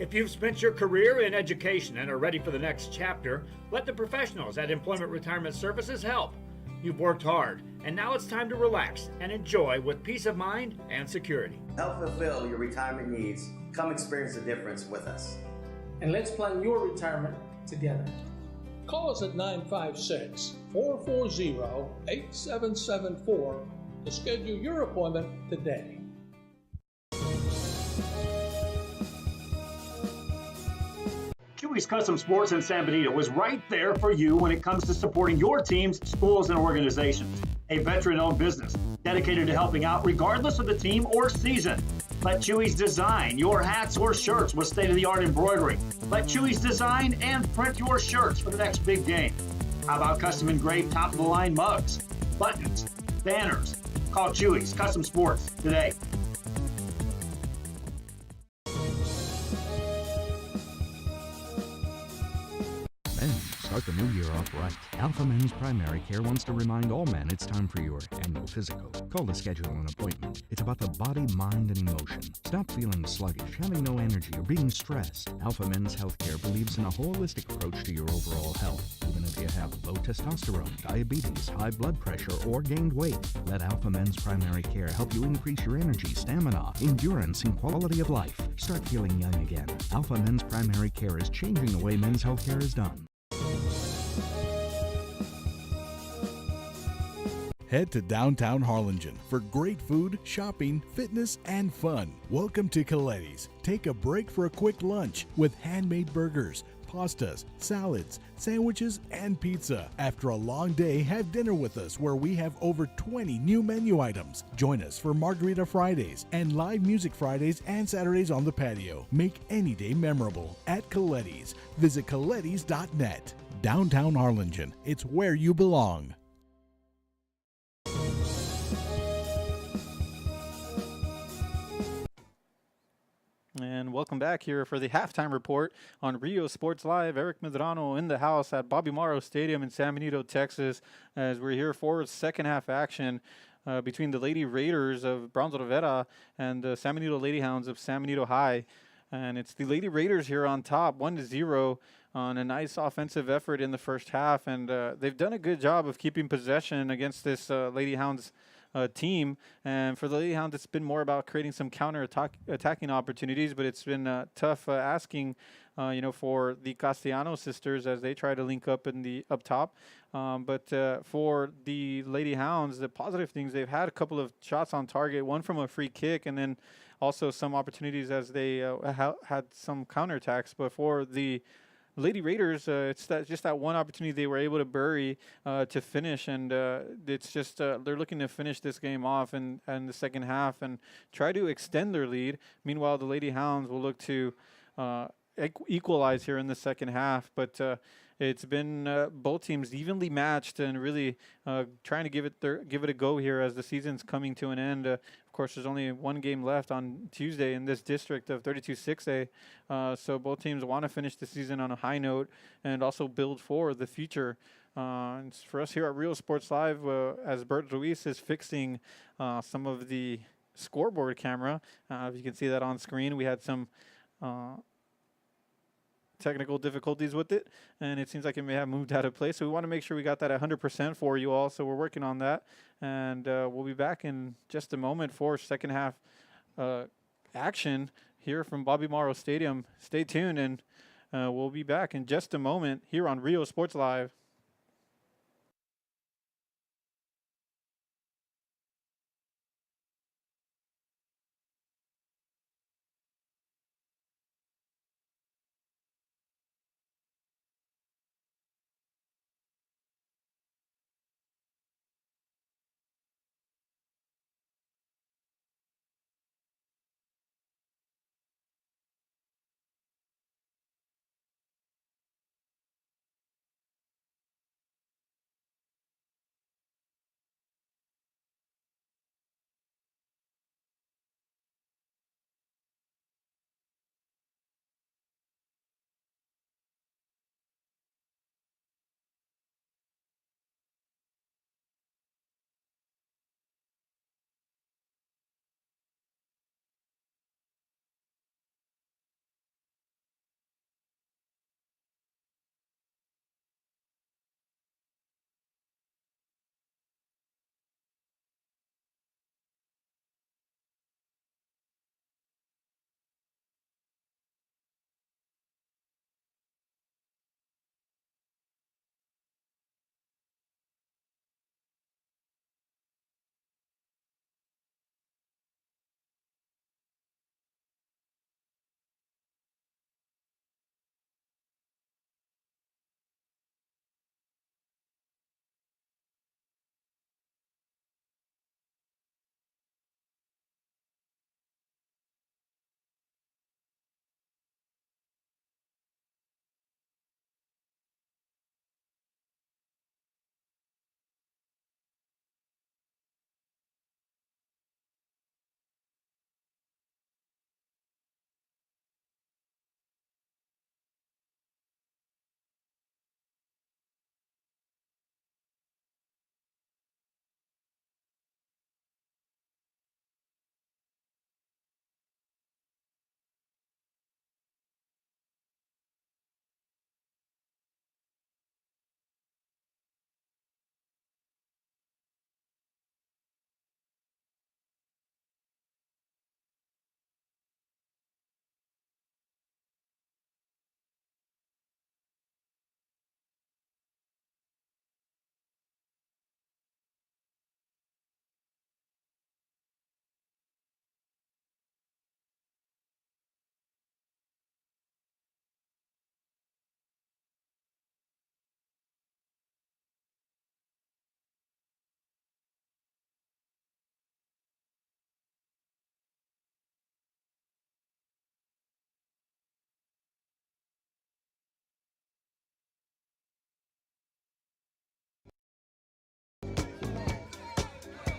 If you've spent your career in education and are ready for the next chapter, let the professionals at Employment Retirement Services help. You've worked hard, and now it's time to relax and enjoy with peace of mind and security. Help fulfill your retirement needs. Come experience the difference with us. And let's plan your retirement together. Call us at 956-440-8774 to schedule your appointment today. Chewy's Custom Sports in San Benito is right there for you when it comes to supporting your teams, schools, and organizations. A veteran-owned business dedicated to helping out regardless of the team or season. Let Chewy's design your hats or shirts with state-of-the-art embroidery. Let Chewy's design and print your shirts for the next big game. How about custom engraved top-of-the-line mugs, buttons, banners? Call Chewy's Custom Sports today. Start the new year off right. Alpha Men's Primary Care wants to remind all men it's time for your annual physical. Call to schedule an appointment. It's about the body, mind, and emotion. Stop feeling sluggish, having no energy, or being stressed. Alpha Men's Healthcare believes in a holistic approach to your overall health. Even if you have low testosterone, diabetes, high blood pressure, or gained weight, let Alpha Men's Primary Care help you increase your energy, stamina, endurance, and quality of life. Start feeling young again. Alpha Men's Primary Care is changing the way men's healthcare is done. Head to downtown Harlingen for great food, shopping, fitness, and fun. Welcome to Coletti's. Take a break for a quick lunch with handmade burgers, pastas, salads, sandwiches, and pizza. After a long day, have dinner with us where we have over 20 new menu items. Join us for Margarita Fridays and live music Fridays and Saturdays on the patio. Make any day memorable at Coletti's. Visit colettis.net. Downtown Harlingen. It's where you belong. And welcome back here for the halftime report on Rio Sports Live. Eric Medrano in the house at Bobby Morrow Stadium in San Benito, Texas, as we're here for second half action between the Lady Raiders of Brownsville, Rivera and the San Benito Lady Hounds of San Benito High. And it's the Lady Raiders here on top, 1-0 on a nice offensive effort in the first half. And they've done a good job of keeping possession against this Lady Hounds team. And for the Lady Hounds, it's been more about creating some attacking opportunities, but it's been tough asking, for the Castellano sisters as they try to link up in the up top. But for the Lady Hounds, the positive things, they've had a couple of shots on target, one from a free kick, and then also some opportunities as they had some counterattacks. But for the Lady Raiders, it's just that one opportunity they were able to bury to finish, and it's just they're looking to finish this game off in the second half and try to extend their lead. Meanwhile, the Lady Hounds will look to equalize here in the second half, but it's been both teams evenly matched and really trying to give it a go here as the season's coming to an end. Of course, there's only one game left on Tuesday in this district of 32-6A, so both teams want to finish the season on a high note and also build for the future. And for us here at Real Sports Live, as Bert Ruiz is fixing some of the scoreboard camera. If you can see that on screen, we had some technical difficulties with it, and it seems like it may have moved out of place. So we want to make sure we got that 100% for you all. So we're working on that, and we'll be back in just a moment for second half action here from Bobby Morrow Stadium. Stay tuned, and we'll be back in just a moment here on Rio Sports Live.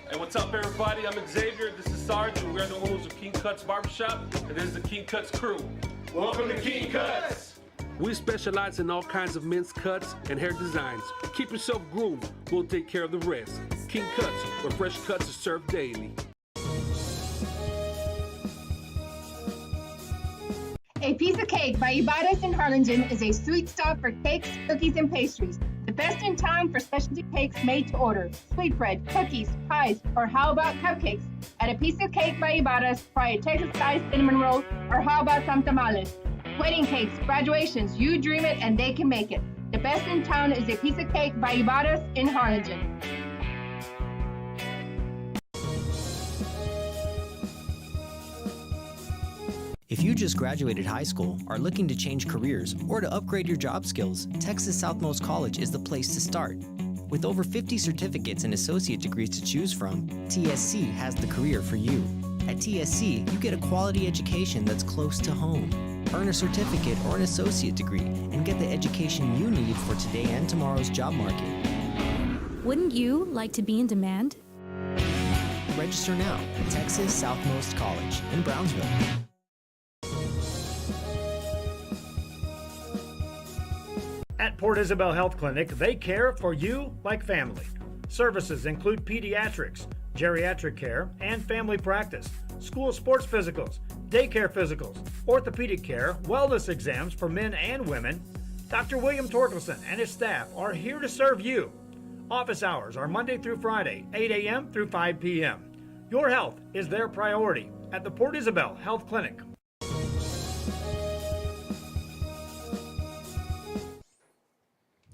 Hey, what's up, everybody? I'm Xavier. This is Sarge, and we're the owners of King Cuts Barbershop, and this is the King Cuts crew. Welcome to King Cuts. We specialize in all kinds of men's cuts and hair designs. Keep yourself groomed. We'll take care of the rest. King Cuts, where fresh cuts are served daily. A Piece of Cake by Ibarras in Harlingen is a sweet stop for cakes, cookies, and pastries. The best in town for specialty cakes made to order. Sweetbread, cookies, pies, or how about cupcakes? At A Piece of Cake by Ibarras, try a Texas-style cinnamon roll, or how about some tamales? Wedding cakes, graduations, you dream it and they can make it. The best in town is A Piece of Cake by Ibarras in Harlingen. If you just graduated high school, are looking to change careers, or to upgrade your job skills, Texas Southmost College is the place to start. With over 50 certificates and associate degrees to choose from, TSC has the career for you. At TSC, you get a quality education that's close to home. Earn a certificate or an associate degree and get the education you need for today and tomorrow's job market. Wouldn't you like to be in demand? Register now at Texas Southmost College in Brownsville. At Port Isabel Health Clinic, they care for you like family. Services include pediatrics, geriatric care and family practice, school sports physicals, daycare physicals, orthopedic care, wellness exams for men and women. Dr. William Torkelson and his staff are here to serve you. Office hours are Monday through Friday, 8 a.m. through 5 p.m. Your health is their priority at the Port Isabel Health Clinic.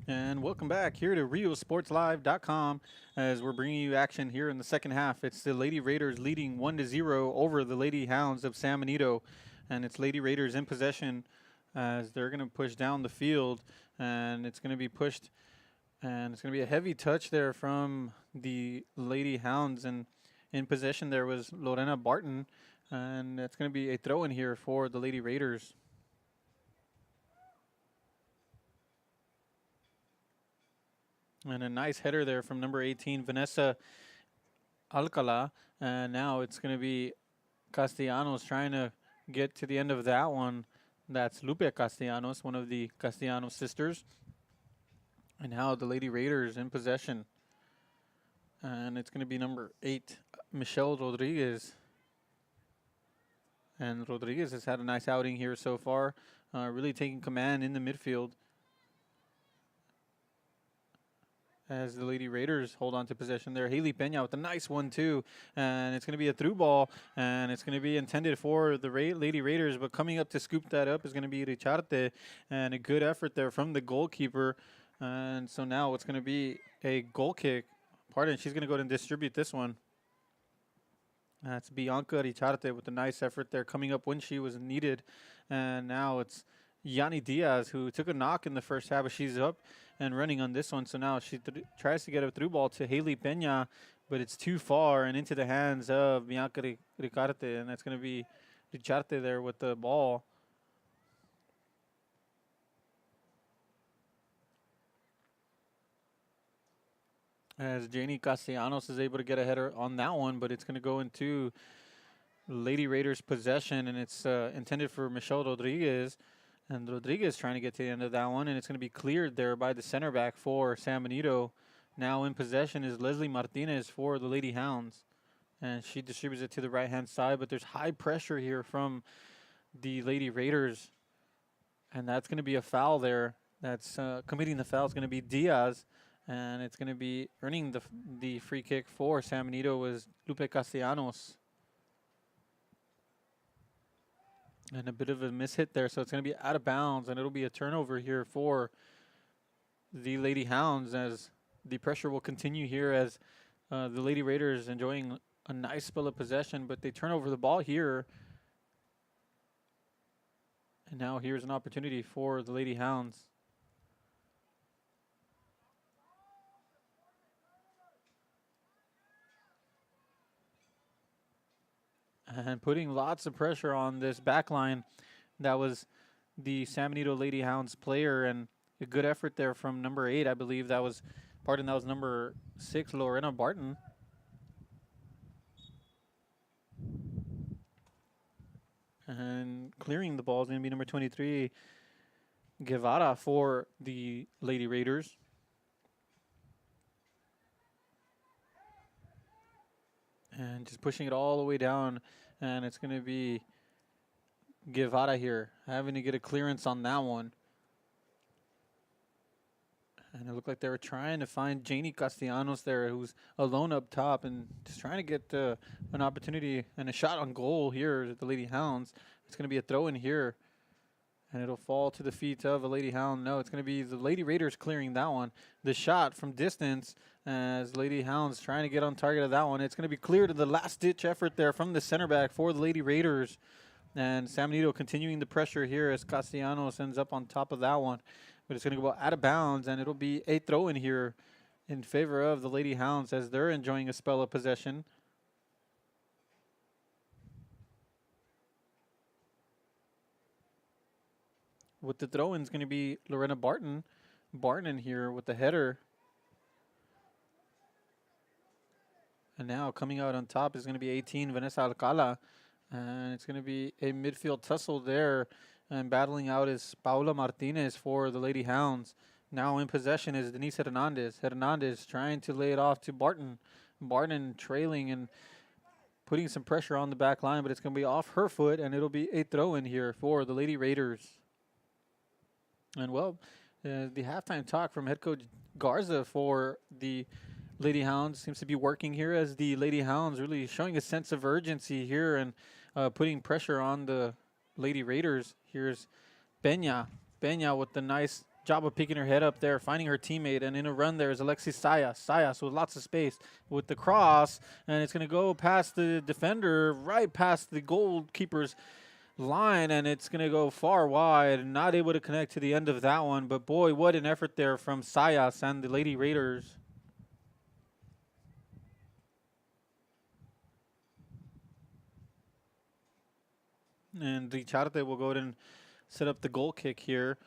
And welcome back here to RioSportsLive.com as we're bringing you action here in the second half. It's the Lady Raiders leading 1-0 over the Lady Hounds of San Benito, and it's Lady Raiders in possession as they're going to push down the field, and it's going to be pushed, and it's going to be a heavy touch there from the Lady Hounds, and in possession there was Lorena Barton, and it's going to be a throw in here for the Lady Raiders. And a nice header there from number 18, Vanessa Alcala. And now it's going to be Castellanos trying to get to the end of that one. That's Lupe Castellanos, one of the Castellanos sisters. And now the Lady Raiders in possession. And it's going to be number 8, Michelle Rodriguez. And Rodriguez has had a nice outing here so far, really taking command in the midfield, as the Lady Raiders hold on to possession there. Haley Peña with a nice one too, and it's going to be a through ball, and it's going to be intended for the Lady Raiders, but coming up to scoop that up is going to be Richarte, and a good effort there from the goalkeeper. And so now it's going to be a goal kick. Pardon, she's going to go ahead and distribute this one. That's Bianca Richarte with a nice effort there, coming up when she was needed. And now it's Yanni Diaz, who took a knock in the first half, but she's up and running on this one. So now she tries to get a through ball to Haley Peña, but it's too far and into the hands of Bianca Ricarte, and that's going to be Richarte there with the ball. As Janie Castellanos is able to get a header on that one, but it's going to go into Lady Raiders possession, and it's intended for Michelle Rodriguez. And Rodriguez trying to get to the end of that one, and it's going to be cleared there by the center back for San Benito. Now in possession is Leslie Martinez for the Lady Hounds, and she distributes it to the right-hand side, but there's high pressure here from the Lady Raiders, and that's going to be a foul there. That's committing the foul is going to be Diaz, and it's going to be earning the free kick for San Benito was Lupe Castellanos. And a bit of a mishit there, so it's going to be out of bounds, and it'll be a turnover here for the Lady Hounds as the pressure will continue here as the Lady Raiders enjoying a nice spell of possession, but they turn over the ball here. And now here's an opportunity for the Lady Hounds. And putting lots of pressure on this back line. That was the San Benito Lady Hounds player, and a good effort there from number 8, I believe. That was number 6, Lorena Barton. And clearing the ball is going to be number 23, Guevara for the Lady Raiders. And just pushing it all the way down. And it's going to be Guevara here, having to get a clearance on that one. And it looked like they were trying to find Janie Castellanos there, who's alone up top, and just trying to get an opportunity and a shot on goal here at the Lady Hounds. It's going to be a throw in here, and it'll fall to the feet of a Lady Hound. No, it's going to be the Lady Raiders clearing that one. The shot from distance as Lady Hounds trying to get on target of that one. It's going to be cleared to the last-ditch effort there from the center back for the Lady Raiders. And San Benito continuing the pressure here as Castellanos ends up on top of that one. But it's going to go out of bounds, and it'll be a throw in here in favor of the Lady Hounds as they're enjoying a spell of possession. With the throw-in is going to be Lorena Barton. Barton here with the header. And now coming out on top is going to be 18, Vanessa Alcala. And it's going to be a midfield tussle there. And battling out is Paula Martinez for the Lady Hounds. Now in possession is Denise Hernandez. Hernandez trying to lay it off to Barton. Barton trailing and putting some pressure on the back line, but it's going to be off her foot, and it'll be a throw-in here for the Lady Raiders. And, well, the halftime talk from head coach Garza for the Lady Hounds seems to be working here, as the Lady Hounds really showing a sense of urgency here and putting pressure on the Lady Raiders. Here's Peña. Peña with the nice job of picking her head up there, finding her teammate, and in a run there is Alexis Sayas. Sayas with lots of space with the cross, and it's going to go past the defender, right past the goalkeeper's line, and it's going to go far wide. Not able to connect to the end of that one, but boy, what an effort there from Sayas and the Lady Raiders. And Richarte will go ahead and set up the goal kick here.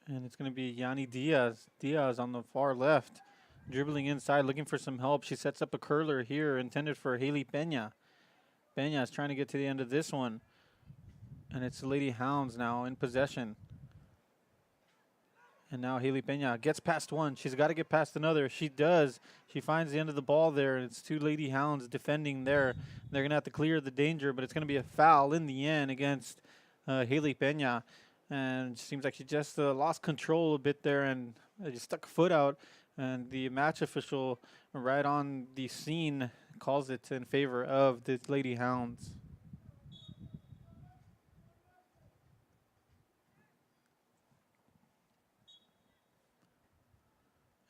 And it's going to be Yanni Diaz. Diaz on the far left, dribbling inside, looking for some help. She sets up a curler here intended for Haley Peña. Peña is trying to get to the end of this one. And it's the Lady Hounds now in possession. And now Haley Peña gets past one. She's got to get past another. She does. She finds the end of the ball there, and it's two Lady Hounds defending there. They're going to have to clear the danger, but it's going to be a foul in the end against Haley Peña. And it seems like she just lost control a bit there and just stuck a foot out. And the match official right on the scene calls it in favor of the Lady Hounds.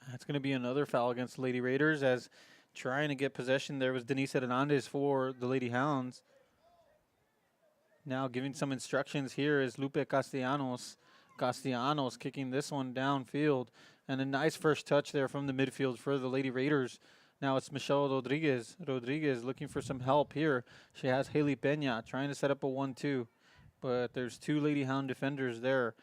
That's going to be another foul against the Lady Raiders, as trying to get possession there was Denise Hernandez for the Lady Hounds. Now giving some instructions here is Lupe Castellanos. Castellanos kicking this one downfield. And a nice first touch there from the midfield for the Lady Raiders. Now it's Michelle Rodriguez. Rodriguez looking for some help here. She has Haley Peña trying to set up a 1-2. But there's two Lady Hound defenders there.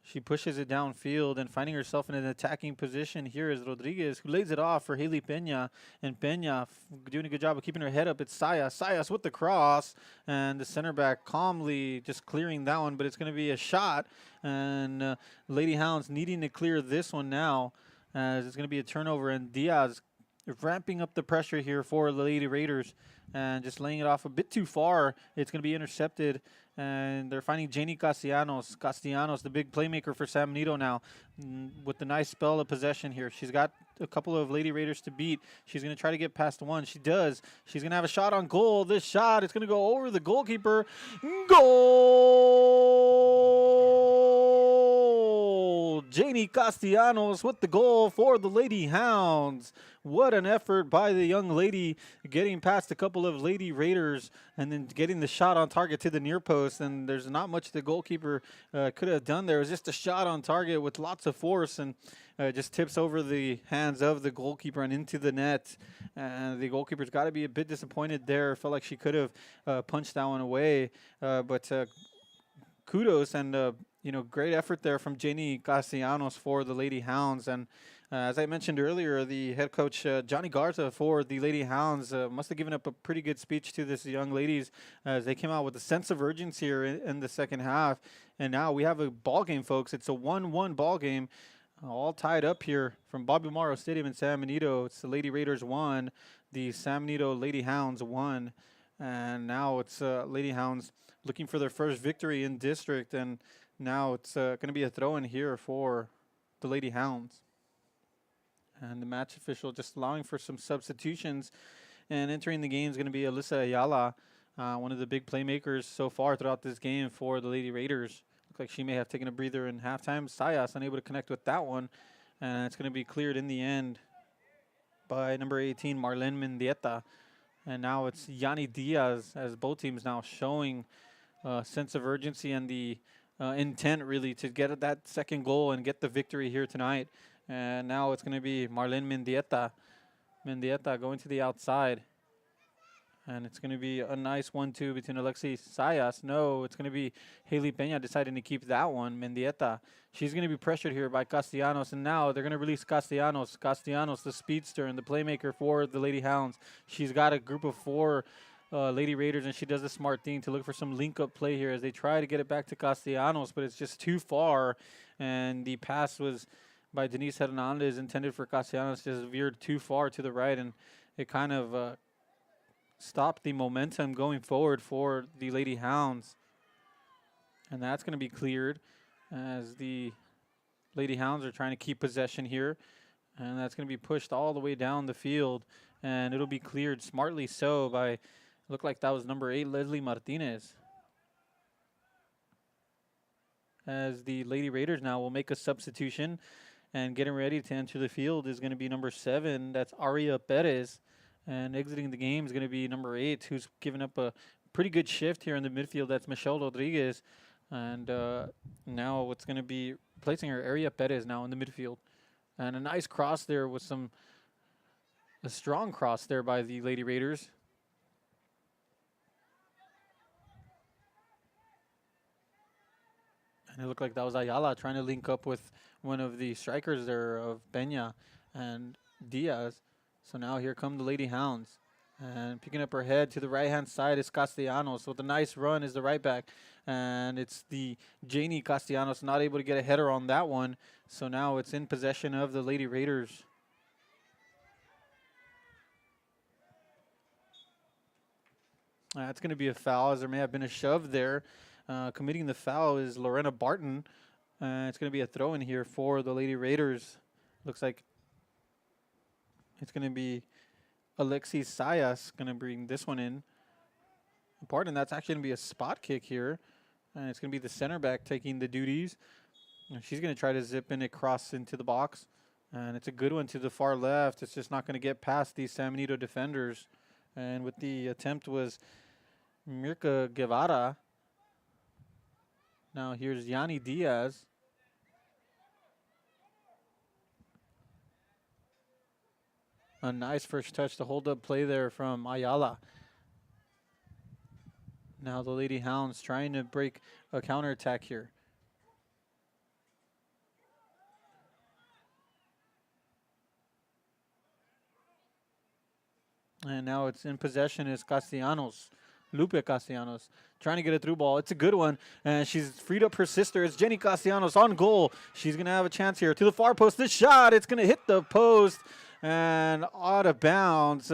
She pushes it downfield and finding herself in an attacking position. Here is Rodriguez, who lays it off for Haley Peña. And Peña doing a good job of keeping her head up. It's Sayas. Sayas with the cross. And the center back calmly just clearing that one. But it's going to be a shot. And Lady Hounds needing to clear this one now, as it's going to be a turnover. And Diaz ramping up the pressure here for the Lady Raiders. And just laying it off a bit too far. It's going to be intercepted. And they're finding Janie Castellanos. Castellanos, the big playmaker for San Benito now, with the nice spell of possession here. She's got a couple of Lady Raiders to beat. She's going to try to get past one. She does. She's going to have a shot on goal. This shot is going to go over the goalkeeper. Goal! Janie Castellanos with the goal for the Lady Hounds. What an effort by the young lady, getting past a couple of Lady Raiders and then getting the shot on target to the near post. And there's not much the goalkeeper could have done there. It was just a shot on target with lots of force, and just tips over the hands of the goalkeeper and into the net. And the goalkeeper's got to be a bit disappointed there. Felt like she could have punched that one away. But kudos and great effort there from Janie Castellanos for the Lady Hounds. And as I mentioned earlier, the head coach, Johnny Garza, for the Lady Hounds must have given up a pretty good speech to this young ladies, as they came out with a sense of urgency here in the second half. And now we have a ball game, folks. It's a 1-1 ball game, all tied up here from Bobby Morrow Stadium in San Benito. It's the Lady Raiders 1, the San Benito Lady Hounds 1. And now it's Lady Hounds looking for their first victory in district. And now it's going to be a throw-in here for the Lady Hounds. And the match official just allowing for some substitutions. And entering the game is going to be Alyssa Ayala, one of the big playmakers so far throughout this game for the Lady Raiders. Looks like she may have taken a breather in halftime. Sayas unable to connect with that one. And it's going to be cleared in the end by number 18, Marlene Mendieta. And now it's Yanni Diaz, as both teams now showing a sense of urgency and the intent really to get that second goal and get the victory here tonight. And now it's going to be Marlene Mendieta. Mendieta going to the outside. And it's going to be a nice 1-2 between Alexis Sayas. No, it's going to be Haley Peña deciding to keep that one. Mendieta. She's going to be pressured here by Castellanos. And now they're going to release Castellanos. Castellanos, the speedster and the playmaker for the Lady Hounds. She's got a group of 4 Lady Raiders, and she does the smart thing to look for some link-up play here as they try to get it back to Castellanos, but it's just too far, and the pass was by Denise Hernandez intended for Castellanos, just veered too far to the right, and it kind of stopped the momentum going forward for the Lady Hounds. And that's going to be cleared as the Lady Hounds are trying to keep possession here. And that's going to be pushed all the way down the field. And it'll be cleared smartly so by, looked like that was number 8, Leslie Martinez. As the Lady Raiders now will make a substitution. And getting ready to enter the field is going to be number 7. That's Aria Perez. And exiting the game is going to be number 8, who's given up a pretty good shift here in the midfield. That's Michelle Rodriguez. And now it's going to be placing her Aria Perez now in the midfield. And a nice cross there with a strong cross there by the Lady Raiders. And it looked like that was Ayala trying to link up with one of the strikers there of Peña and Diaz. So now here come the Lady Hounds. And picking up her head to the right-hand side is Castellanos. With a nice run is the right back. And it's the Janie Castellanos not able to get a header on that one. So now it's in possession of the Lady Raiders. That's going to be a foul, as there may have been a shove there. Committing the foul is Lorena Barton. It's going to be a throw in here for the Lady Raiders. Looks like it's going to be Alexis Sayas going to bring this one in. Pardon, that's actually going to be a spot kick here. And it's going to be the center back taking the duties. And she's going to try to zip in across into the box. And it's a good one to the far left. It's just not going to get past these San Benito defenders. And with the attempt was Mirka Guevara. Now here's Yanni Diaz. A nice first touch to hold up play there from Ayala. Now the Lady Hounds trying to break a counterattack here. And now it's in possession is Castellanos. Lupe Castellanos trying to get a through ball. It's a good one. And she's freed up her sister. It's Jenny Castellanos on goal. She's going to have a chance here. To the far post. This shot, it's going to hit the post. And out of bounds.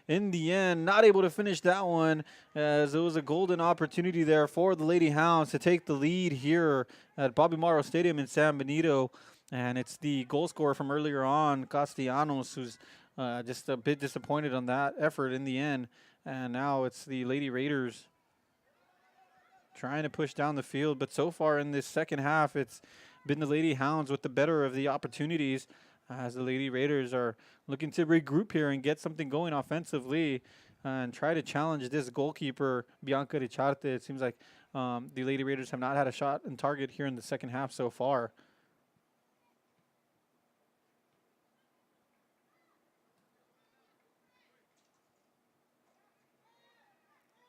In the end, not able to finish that one, as it was a golden opportunity there for the Lady Hounds to take the lead here at Bobby Morrow Stadium in San Benito. And it's the goal scorer from earlier on, Castellanos, who's just a bit disappointed on that effort in the end. And now it's the Lady Raiders trying to push down the field. But so far in this second half, it's been the Lady Hounds with the better of the opportunities, as the Lady Raiders are looking to regroup here and get something going offensively and try to challenge this goalkeeper, Bianca Richarte. It seems like the Lady Raiders have not had a shot on target here in the second half so far.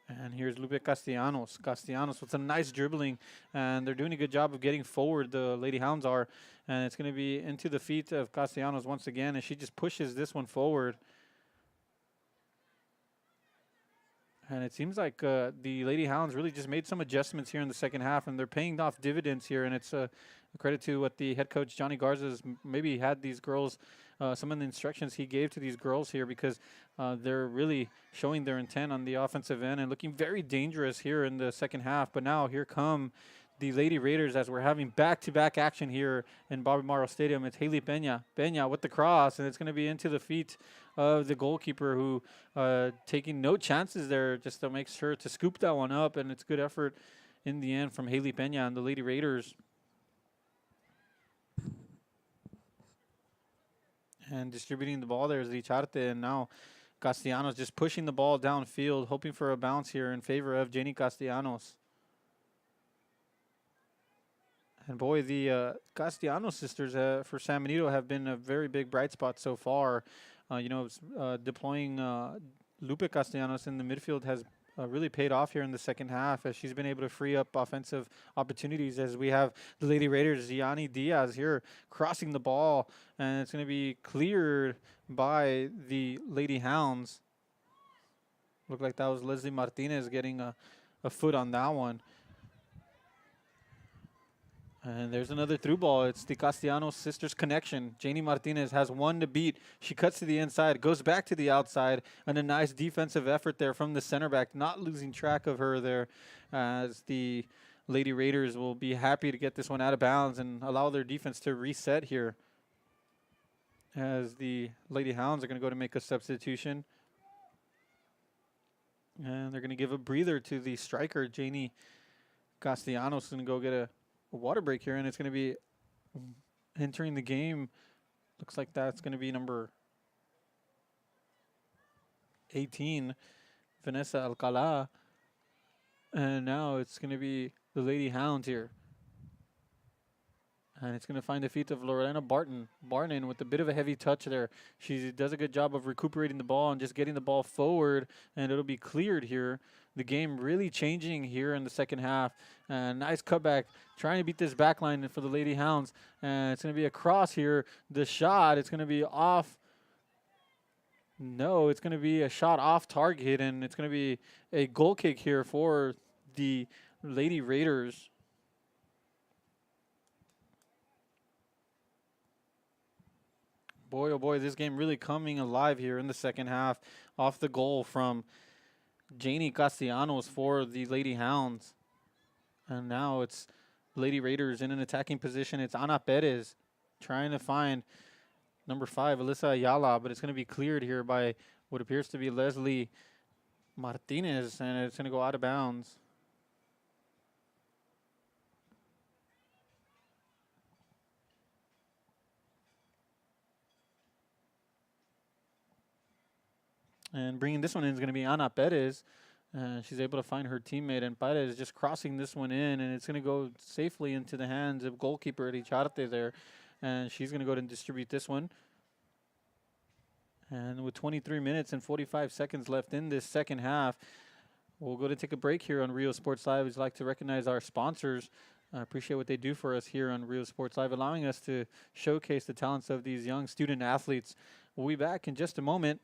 And here's Lupe Castellanos. Castellanos with some nice dribbling, and they're doing a good job of getting forward, the Lady Hounds are. And it's going to be into the feet of Castellanos once again, and she just pushes this one forward. And it seems like the Lady Hounds really just made some adjustments here in the second half, and they're paying off dividends here. And it's a credit to what the head coach, Johnny Garza's, maybe had these girls, some of the instructions he gave to these girls here, because they're really showing their intent on the offensive end and looking very dangerous here in the second half. But now here come the Lady Raiders as we're having back-to-back action here in Bobby Morrow Stadium. It's Haley Peña. Peña with the cross, and it's going to be into the feet of the goalkeeper, who taking no chances there just to make sure to scoop that one up. And it's good effort in the end from Haley Peña and the Lady Raiders. And distributing the ball there is Richarte, and now Castellanos just pushing the ball downfield, hoping for a bounce here in favor of Jenny Castellanos. And boy, the Castellanos sisters for San Benito have been a very big bright spot so far. Deploying Lupe Castellanos in the midfield has really paid off here in the second half, as she's been able to free up offensive opportunities, as we have the Lady Raiders, Yanni Diaz here crossing the ball, and it's going to be cleared by the Lady Hounds. Looked like that was Leslie Martinez getting a foot on that one. And there's another through ball. It's the Castellanos sisters connection. Janie Martinez has one to beat. She cuts to the inside, goes back to the outside, and a nice defensive effort there from the center back, not losing track of her there, as the Lady Raiders will be happy to get this one out of bounds and allow their defense to reset here, as the Lady Hounds are going to go to make a substitution. And they're going to give a breather to the striker, Janie Castellanos, going to go get a water break here, and it's going to be entering the game. Looks like that's going to be number 18, Vanessa Alcala. And now it's going to be the Lady Hounds here. And it's going to find the feet of Lorena Barton with a bit of a heavy touch there. She does a good job of recuperating the ball and just getting the ball forward, and it'll be cleared here. The game really changing here in the second half. Nice cutback, trying to beat this back line for the Lady Hounds. And it's going to be a cross here. The shot, it's going to be off. No, it's going to be a shot off target, and it's going to be a goal kick here for the Lady Raiders. Boy, oh boy, this game really coming alive here in the second half off the goal from Janie Castellanos for the Lady Hounds. And now it's Lady Raiders in an attacking position. It's Ana Perez trying to find number 5, Alyssa Ayala, but it's going to be cleared here by what appears to be Leslie Martinez, and it's going to go out of bounds. And bringing this one in is going to be Ana Perez. She's able to find her teammate, and Perez is just crossing this one in, and it's going to go safely into the hands of goalkeeper Richarte there. And she's going to go ahead and distribute this one. And with 23 minutes and 45 seconds left in this second half, we'll go to take a break here on Rio Sports Live. We'd like to recognize our sponsors. I appreciate what they do for us here on Rio Sports Live, allowing us to showcase the talents of these young student athletes. We'll be back in just a moment.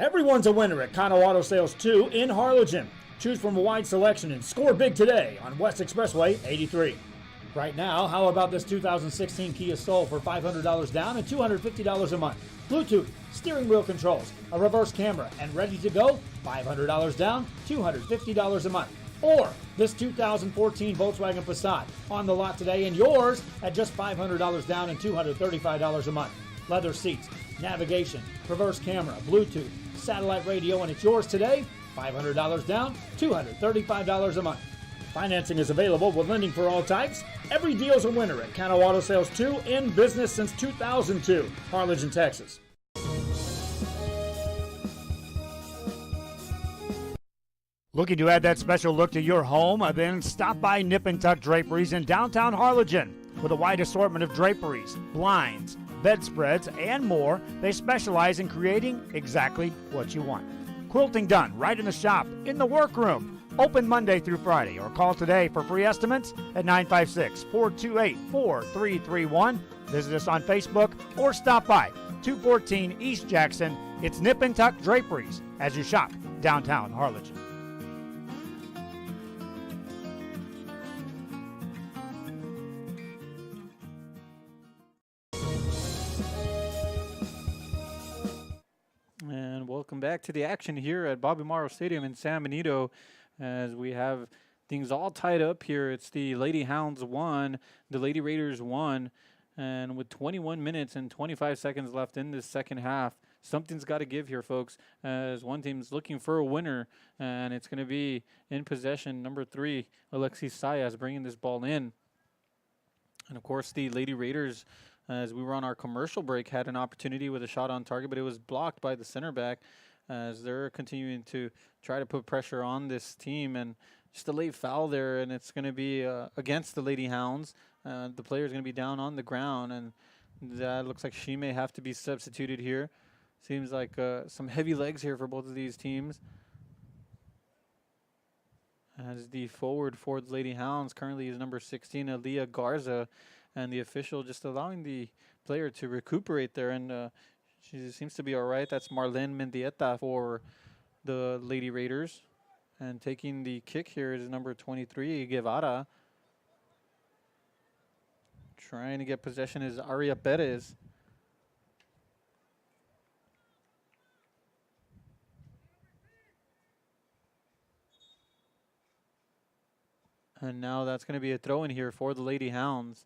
Everyone's a winner at Kano Auto Sales 2 in Harlingen. Choose from a wide selection and score big today on West Expressway 83. Right now, how about this 2016 Kia Soul for $500 down and $250 a month? Bluetooth, steering wheel controls, a reverse camera, and ready to go? $500 down, $250 a month. Or this 2014 Volkswagen Passat on the lot today and yours at just $500 down and $235 a month. Leather seats, navigation, reverse camera, Bluetooth, satellite radio, and it's yours today. $500 down, $235 a month. Financing is available with lending for all types. Every deal's a winner at Kano Auto Sales 2, in business since 2002, Harlingen, Texas. Looking to add that special look to your home? Then stop by Nip and Tuck Draperies in downtown Harlingen. With a wide assortment of draperies, blinds, bedspreads, and more, they specialize in creating exactly what you want. Quilting done right in the shop, in the workroom. Open Monday through Friday, or call today for free estimates at 956-428-4331. Visit us on Facebook or stop by 214 East Jackson. It's Nip and Tuck Draperies as you shop downtown Harlingen. And welcome back to the action here at Bobby Morrow Stadium in San Benito, as we have things all tied up here. It's the Lady Hounds 1, the Lady Raiders 1, and with 21 minutes and 25 seconds left in this second half, something's got to give here, folks, as one team's looking for a winner, and it's going to be in possession, number 3, Alexis Sayas, bringing this ball in. And, of course, the Lady Raiders, as we were on our commercial break, had an opportunity with a shot on target, but it was blocked by the center back, as they're continuing to try to put pressure on this team. And just a late foul there, and it's going to be against the Lady Hounds. The player is going to be down on the ground, and that looks like she may have to be substituted here. Seems like some heavy legs here for both of these teams. As the forward for the Lady Hounds currently is number 16, Aaliyah Garza, and the official just allowing the player to recuperate there, and she seems to be all right. That's Marlene Mendieta for the Lady Raiders. And taking the kick here is number 23, Guevara. Trying to get possession is Aria Perez. And now that's going to be a throw in here for the Lady Hounds.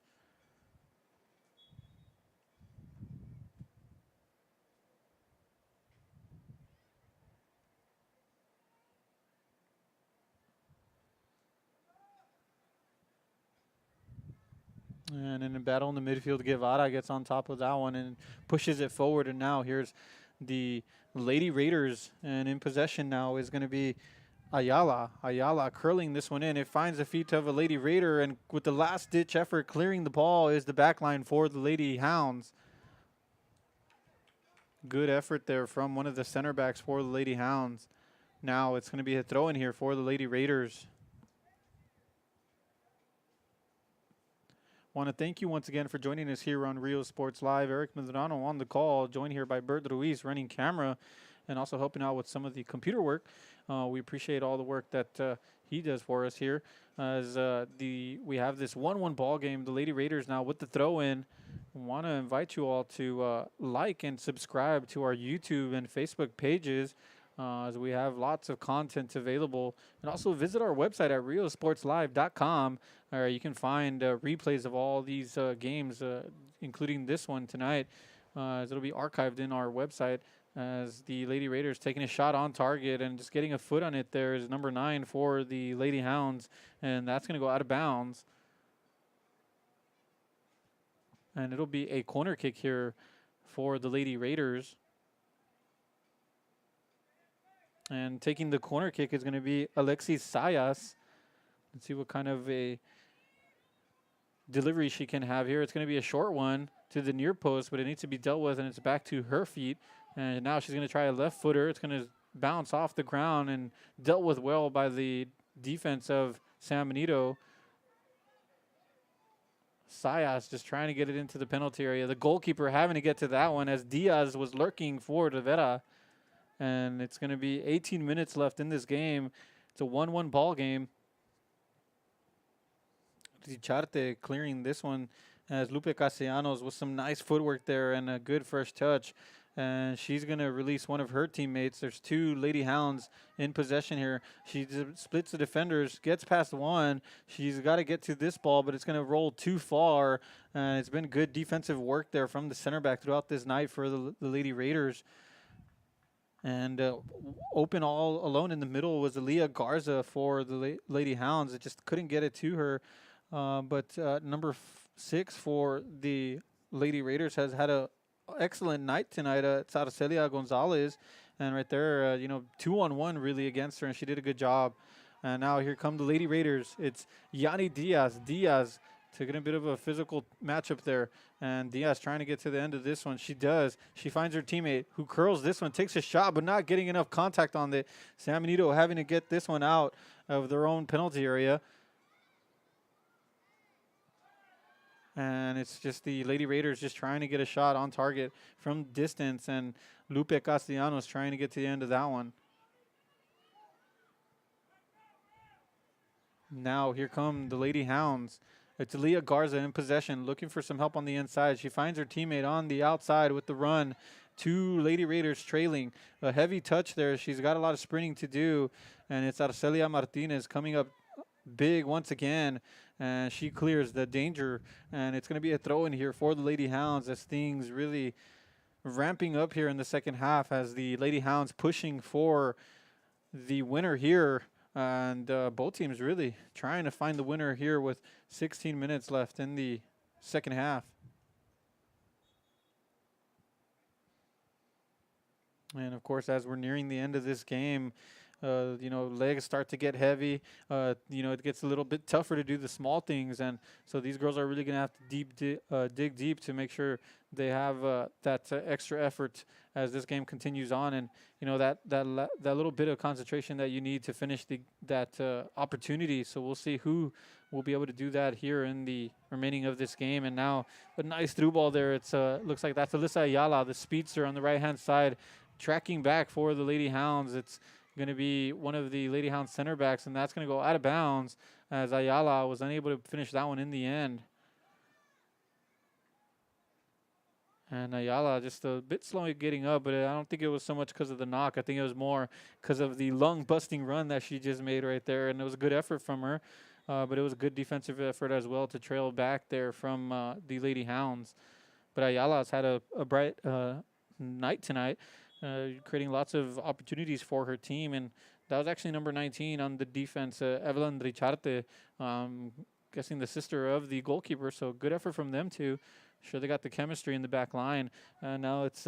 And in a battle in the midfield, Guevara gets on top of that one and pushes it forward. And now here's the Lady Raiders. And in possession now is going to be Ayala. Ayala curling this one in. It finds the feet of a Lady Raider. And with the last-ditch effort clearing the ball is the back line for the Lady Hounds. Good effort there from one of the center backs for the Lady Hounds. Now it's going to be a throw in here for the Lady Raiders. Want to thank you once again for joining us here on Rio Sports Live. Eric Medrano on the call, joined here by Bert Ruiz running camera and also helping out with some of the computer work. We appreciate all the work that he does for us here. As we have this 1-1 ball game, the Lady Raiders now with the throw in. Want to invite you all to like and subscribe to our YouTube and Facebook pages. As we have lots of content available. And also visit our website at riosportslive.com, where you can find replays of all these games, including this one tonight, as it'll be archived in our website. As the Lady Raiders taking a shot on target and just getting a foot on it there is number 9 for the Lady Hounds, and that's going to go out of bounds. And it'll be a corner kick here for the Lady Raiders. And taking the corner kick is going to be Alexis Sayas. Let's see what kind of a delivery she can have here. It's going to be a short one to the near post, but it needs to be dealt with, and it's back to her feet. And now she's going to try a left footer. It's going to bounce off the ground and dealt with well by the defense of San Benito. Sayas just trying to get it into the penalty area. The goalkeeper having to get to that one as Diaz was lurking for Rivera. And it's going to be 18 minutes left in this game. It's a 1-1 ball game. Dicharte clearing this one as Lupe Castellanos with some nice footwork there and a good first touch. And she's going to release one of her teammates. There's 2 Lady Hounds in possession here. She splits the defenders, gets past one. She's got to get to this ball, but it's going to roll too far. And it's been good defensive work there from the center back throughout this night for the Lady Raiders. And open all alone in the middle was Aaliyah Garza for the Lady Hounds. It just couldn't get it to her. But number 6 for the Lady Raiders has had a excellent night tonight. It's Arcelia Gonzalez. And right there, 2-on-1 really against her, and she did a good job. And now here come the Lady Raiders. It's Yanni Diaz. Diaz taking a bit of a physical matchup there. And Diaz trying to get to the end of this one. She does. She finds her teammate who curls this one, takes a shot, but not getting enough contact on it. San Benito having to get this one out of their own penalty area. And it's just the Lady Raiders just trying to get a shot on target from distance. And Lupe Castellanos trying to get to the end of that one. Now here come the Lady Hounds. It's Aaliyah Garza in possession, looking for some help on the inside. She finds her teammate on the outside with the run. 2 Lady Raiders trailing. A heavy touch there. She's got a lot of sprinting to do. And it's Arcelia Martinez coming up big once again. And she clears the danger. And it's going to be a throw in here for the Lady Hounds as things really ramping up here in the second half as the Lady Hounds pushing for the winner here. And both teams really trying to find the winner here with 16 minutes left in the second half. And, of course, as we're nearing the end of this game, legs start to get heavy. It gets a little bit tougher to do the small things, and so these girls are really going to have to dig deep to make sure they have that extra effort as this game continues on, and that little bit of concentration that you need to finish that opportunity. So we'll see who will be able to do that here in the remaining of this game. And now a nice through ball there. It's looks like that's Alyssa Ayala, the speedster on the right hand side, tracking back for the Lady Hounds. It's going to be one of the Lady Hounds center backs, and that's going to go out of bounds as Ayala was unable to finish that one in the end. And Ayala just a bit slow getting up, but I don't think it was so much because of the knock. I think it was more because of the lung-busting run that she just made right there, and it was a good effort from her. But it was a good defensive effort as well to trail back there from the Lady Hounds. But Ayala's had a bright night tonight, creating lots of opportunities for her team. And that was actually number 19 on the defense, Evelyn Richarte, guessing the sister of the goalkeeper. So good effort from them too. Sure, they got the chemistry in the back line. Now it's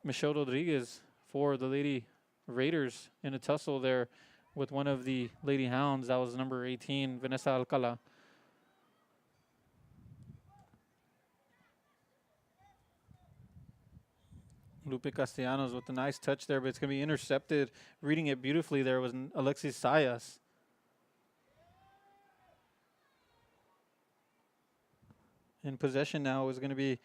Michelle Rodriguez for the Lady Raiders in a tussle there with one of the Lady Hounds. That was number 18, Vanessa Alcala. Lupe Castellanos with a nice touch there, but it's going to be intercepted. Reading it beautifully there was Alexis Sayas. In possession now is going to be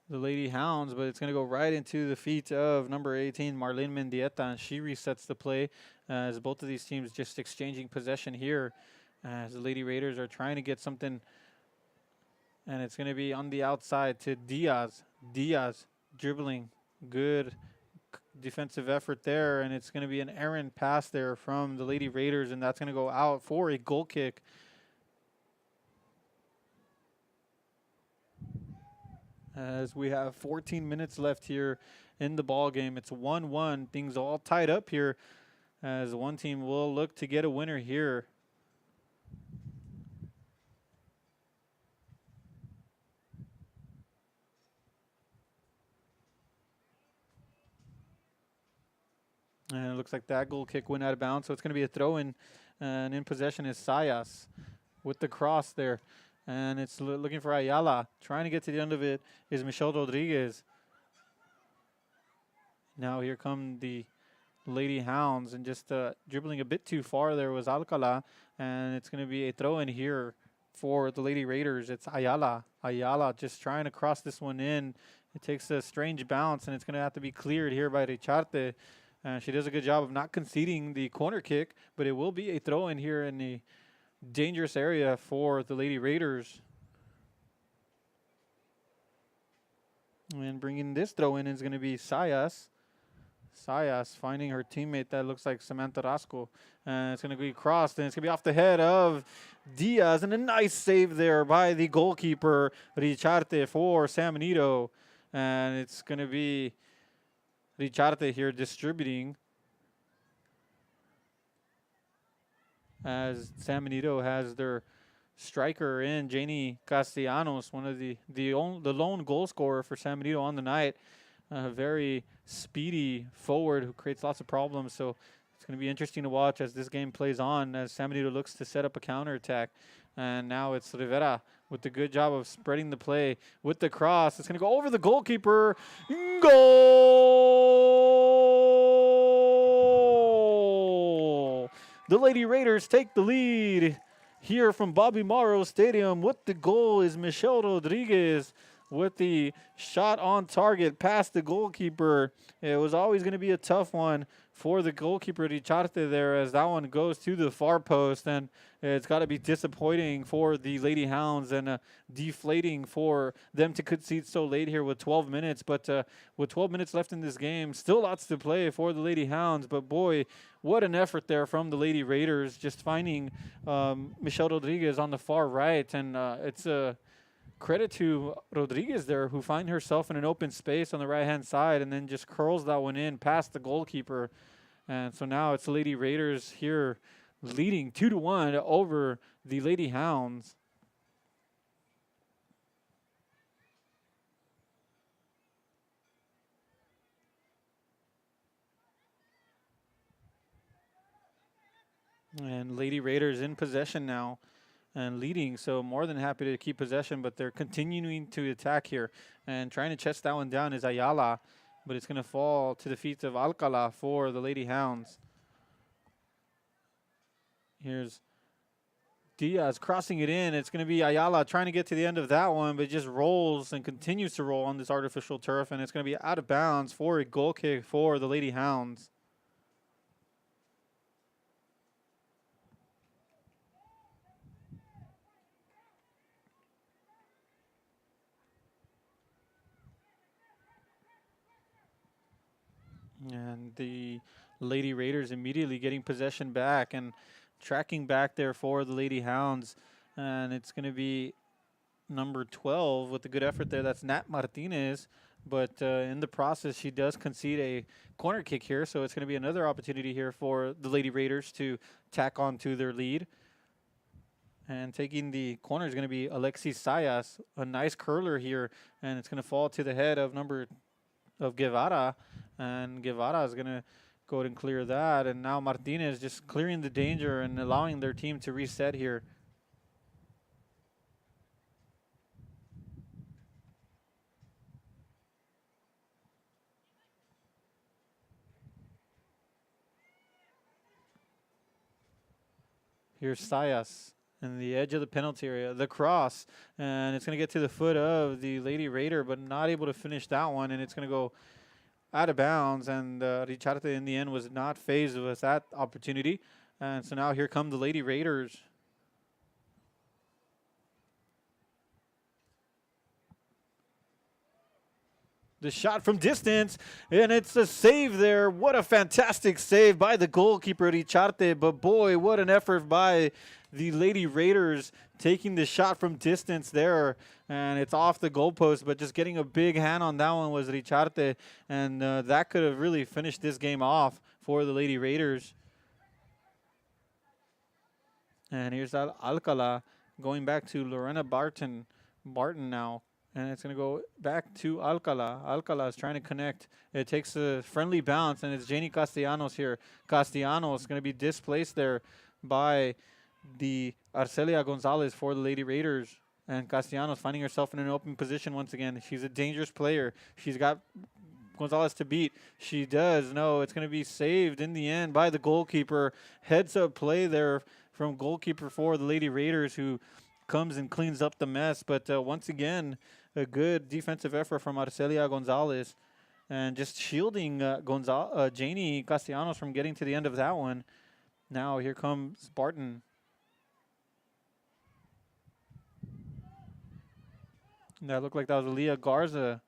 the Lady Hounds, but it's going to go right into the feet of number 18, Marlene Mendieta, and she resets the play as both of these teams just exchanging possession here as the Lady Raiders are trying to get something, and it's going to be on the outside to Diaz. Diaz dribbling, good defensive effort there, and it's going to be an errant pass there from the Lady Raiders, and that's going to go out for a goal kick. As we have 14 minutes left here in the ball game. It's 1-1. Things all tied up here as one team will look to get a winner here. And it looks like that goal kick went out of bounds, so it's going to be a throw-in, and in possession is Sayas with the cross there. And it's looking for Ayala. Trying to get to the end of it is Michelle Rodriguez. Now here come the Lady Hounds, and just dribbling a bit too far there was Alcala. And it's going to be a throw-in here for the Lady Raiders. It's Ayala. Ayala just trying to cross this one in. It takes a strange bounce, and it's going to have to be cleared here by Richarte. She does a good job of not conceding the corner kick, but it will be a throw-in here in the dangerous area for the Lady Raiders. And bringing this throw in is going to be Sayas. Sayas finding her teammate that looks like Samantha Rasco. And it's going to be crossed, and it's going to be off the head of Diaz. And a nice save there by the goalkeeper, Richarte, for San Benito. And it's going to be Richarte here distributing, as San Benito has their striker in, Janie Castellanos, one of the lone goal scorer for San Benito on the night. A very speedy forward who creates lots of problems. So it's going to be interesting to watch as this game plays on, as San Benito looks to set up a counterattack. And now it's Rivera with the good job of spreading the play with the cross. It's going to go over the goalkeeper. Goal! The Lady Raiders take the lead here from Bobby Morrow Stadium. With the goal is Michelle Rodriguez with the shot on target past the goalkeeper. It was always going to be a tough one for the goalkeeper Richarte there, as that one goes to the far post, and it's got to be disappointing for the Lady Hounds and deflating for them to concede so late here with 12 minutes. But with 12 minutes left in this game, still lots to play for the Lady Hounds. But boy, what an effort there from the Lady Raiders, just finding Michelle Rodriguez on the far right. And it's a credit to Rodriguez there, who finds herself in an open space on the right-hand side and then just curls that one in past the goalkeeper. And so now it's the Lady Raiders here leading 2-1 over the Lady Hounds. And Lady Raiders in possession now and leading, so more than happy to keep possession, but they're continuing to attack here. And trying to chest that one down is Ayala, but it's going to fall to the feet of Alcala for the Lady Hounds. Here's Diaz crossing it in. It's going to be Ayala trying to get to the end of that one, but just rolls and continues to roll on this artificial turf, and it's going to be out of bounds for a goal kick for the Lady Hounds. And the Lady Raiders immediately getting possession back and tracking back there for the Lady Hounds. And it's going to be number 12 with a good effort there. That's Nat Martinez. But in the process, she does concede a corner kick here. So it's going to be another opportunity here for the Lady Raiders to tack on to their lead. And taking the corner is going to be Alexis Sayas, a nice curler here. And it's going to fall to the head of Guevara. And Guevara is going to go ahead and clear that. And now Martinez just clearing the danger and allowing their team to reset here. Here's Sayas in the edge of the penalty area, the cross. And it's going to get to the foot of the Lady Raider, but not able to finish that one. And it's going to go out of bounds, and Richarte in the end was not phased with that opportunity. And so now here come the Lady Raiders. The shot from distance, and it's a save there. What a fantastic save by the goalkeeper, Richarte. But boy, what an effort by the Lady Raiders taking the shot from distance there. And it's off the goalpost, but just getting a big hand on that one was Richarte. And that could have really finished this game off for the Lady Raiders. And here's Alcala going back to Lorena Barton now. And it's going to go back to Alcala. Alcala is trying to connect. It takes a friendly bounce, and it's Janie Castellanos here. Castellanos is going to be displaced there by the Arcelia Gonzalez for the Lady Raiders. And Castellanos finding herself in an open position once again. She's a dangerous player. She's got Gonzalez to beat. She does. No, it's going to be saved in the end by the goalkeeper. Heads up play there from goalkeeper for the Lady Raiders, who comes and cleans up the mess. But once again, a good defensive effort from Arcelia Gonzalez, and just shielding Janie Castellanos from getting to the end of that one. Now here comes Barton. That looked like that was Leah Garza.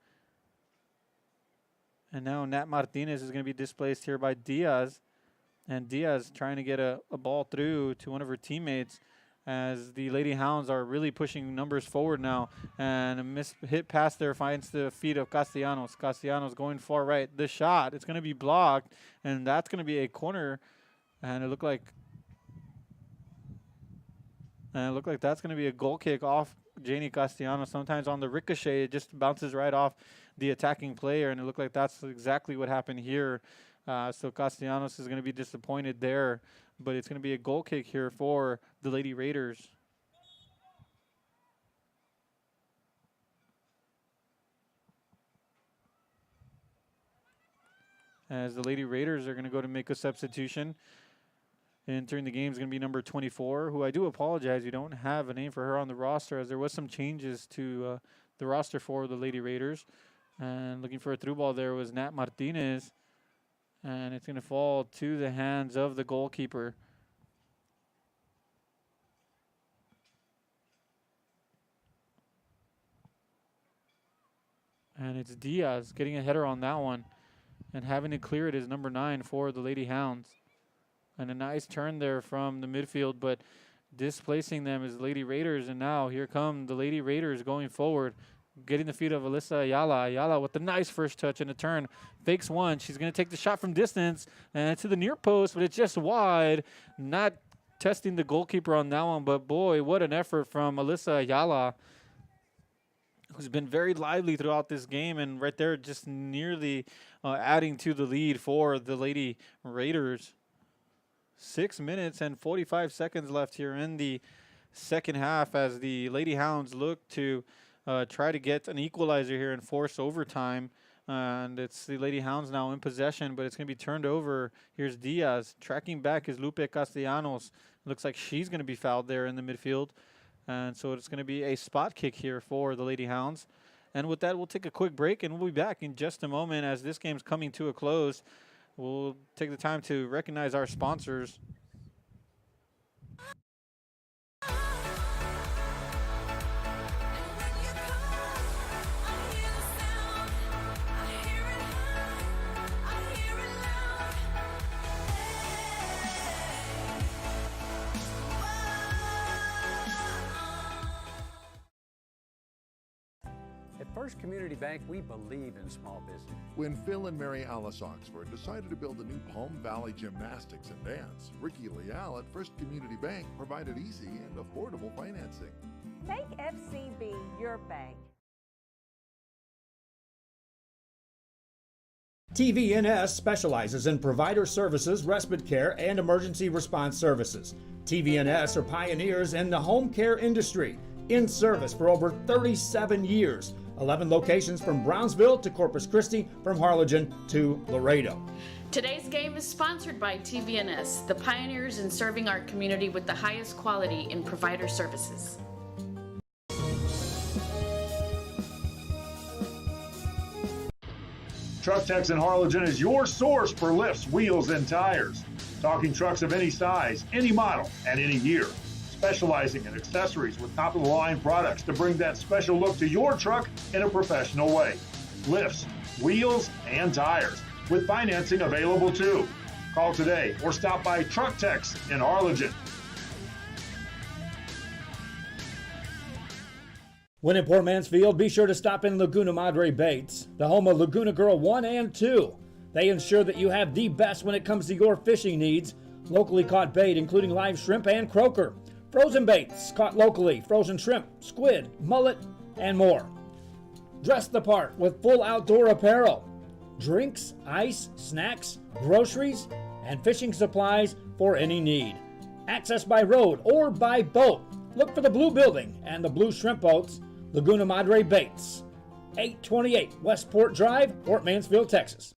And now Nat Martinez is going to be displaced here by Diaz. And Diaz trying to get a ball through to one of her teammates, as the Lady Hounds are really pushing numbers forward now. And a hit pass there finds the feet of Castellanos. Castellanos going far right. The shot, it's going to be blocked, and that's going to be a corner. And it looked like that's going to be a goal kick off Janie Castellanos. Sometimes on the ricochet, it just bounces right off the attacking player, and it looked like that's exactly what happened here. So Castellanos is going to be disappointed there, but it's going to be a goal kick here for the Lady Raiders. As the Lady Raiders are going to go to make a substitution. Entering the game is going to be number 24, who I do apologize, we don't have a name for her on the roster, as there was some changes to the roster for the Lady Raiders. And looking for a through ball there was Nat Martinez. And it's going to fall to the hands of the goalkeeper. And it's Diaz getting a header on that one. And having to clear it is number 9 for the Lady Hounds. And a nice turn there from the midfield, but displacing them is Lady Raiders. And now here come the Lady Raiders going forward, getting the feet of Alyssa Ayala. Ayala with the nice first touch and a turn. Fakes one. She's going to take the shot from distance and to the near post, but it's just wide. Not testing the goalkeeper on that one, but boy, what an effort from Alyssa Ayala, who's been very lively throughout this game, and right there just nearly adding to the lead for the Lady Raiders. 6 minutes and 45 seconds left here in the second half as the Lady Hounds look to try to get an equalizer here and force overtime. And it's the Lady Hounds now in possession, but it's going to be turned over. Here's Diaz. Tracking back is Lupe Castellanos. Looks like she's going to be fouled there in the midfield. And so it's going to be a spot kick here for the Lady Hounds. And with that, we'll take a quick break, and we'll be back in just a moment as this game's coming to a close. We'll take the time to recognize our sponsors. At First Community Bank, we believe in small business. When Phil and Mary Alice Oxford decided to build a new Palm Valley Gymnastics and Dance, Ricky Leal at First Community Bank provided easy and affordable financing. Make FCB your bank. TVNS specializes in provider services, respite care, and emergency response services. TVNS are pioneers in the home care industry, in service for over 37 years. 11 locations from Brownsville to Corpus Christi, from Harlingen to Laredo. Today's game is sponsored by TVNS, the pioneers in serving our community with the highest quality in provider services. Truck Techs in Harlingen is your source for lifts, wheels, and tires. Talking trucks of any size, any model, and any year. Specializing in accessories with top-of-the-line products to bring that special look to your truck in a professional way. Lifts, wheels, and tires, with financing available too. Call today or stop by Truck Techs in Harlingen. When in Port Mansfield, be sure to stop in Laguna Madre Baits, the home of Laguna Girl 1 and 2. They ensure that you have the best when it comes to your fishing needs. Locally caught bait, including live shrimp and croaker. Frozen baits caught locally, frozen shrimp, squid, mullet, and more. Dress the part with full outdoor apparel. Drinks, ice, snacks, groceries, and fishing supplies for any need. Access by road or by boat. Look for the blue building and the blue shrimp boats, Laguna Madre Baits. 828 Westport Drive, Port Mansfield, Texas.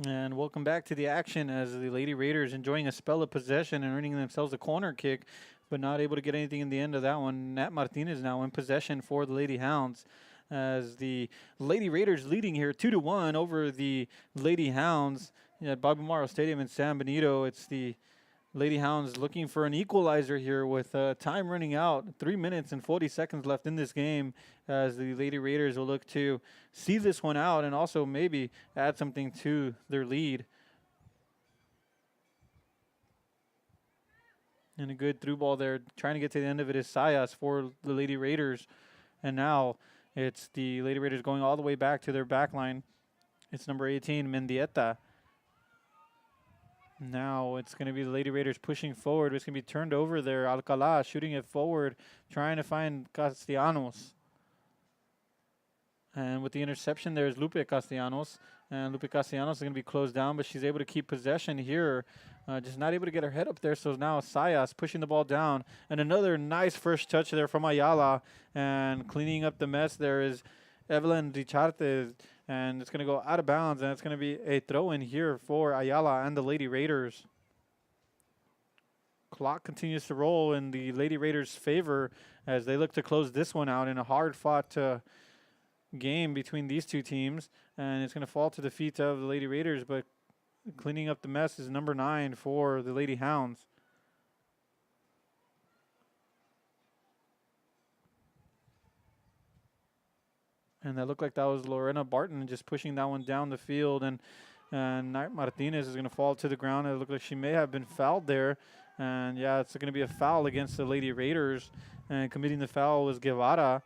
And welcome back to the action as the Lady Raiders enjoying a spell of possession and earning themselves a corner kick, but not able to get anything in the end of that one. Nat Martinez now in possession for the Lady Hounds as the Lady Raiders leading here 2-1 over the Lady Hounds at Bobby Morrow Stadium in San Benito. It's the Lady Hounds looking for an equalizer here with time running out. 3 minutes and 40 seconds left in this game as the Lady Raiders will look to see this one out and also maybe add something to their lead. And a good through ball there. Trying to get to the end of it is Sayas for the Lady Raiders. And now it's the Lady Raiders going all the way back to their back line. It's number 18, Mendieta. Now it's going to be the Lady Raiders pushing forward. It's going to be turned over there. Alcala shooting it forward, trying to find Castellanos. And with the interception, there's Lupe Castellanos. And Lupe Castellanos is going to be closed down, but she's able to keep possession here. Just not able to get her head up there. So now Sayas pushing the ball down. And another nice first touch there from Ayala. And cleaning up the mess there is Evelyn Dicharte. And it's going to go out of bounds, and it's going to be a throw-in here for Ayala and the Lady Raiders. Clock continues to roll in the Lady Raiders' favor as they look to close this one out in a hard-fought game between these two teams. And it's going to fall to the feet of the Lady Raiders, but cleaning up the mess is number 9 for the Lady Hounds. And that looked like that was Lorena Barton just pushing that one down the field. And Nat Martinez is going to fall to the ground. It looked like she may have been fouled there. And, yeah, it's going to be a foul against the Lady Raiders. And committing the foul was Guevara.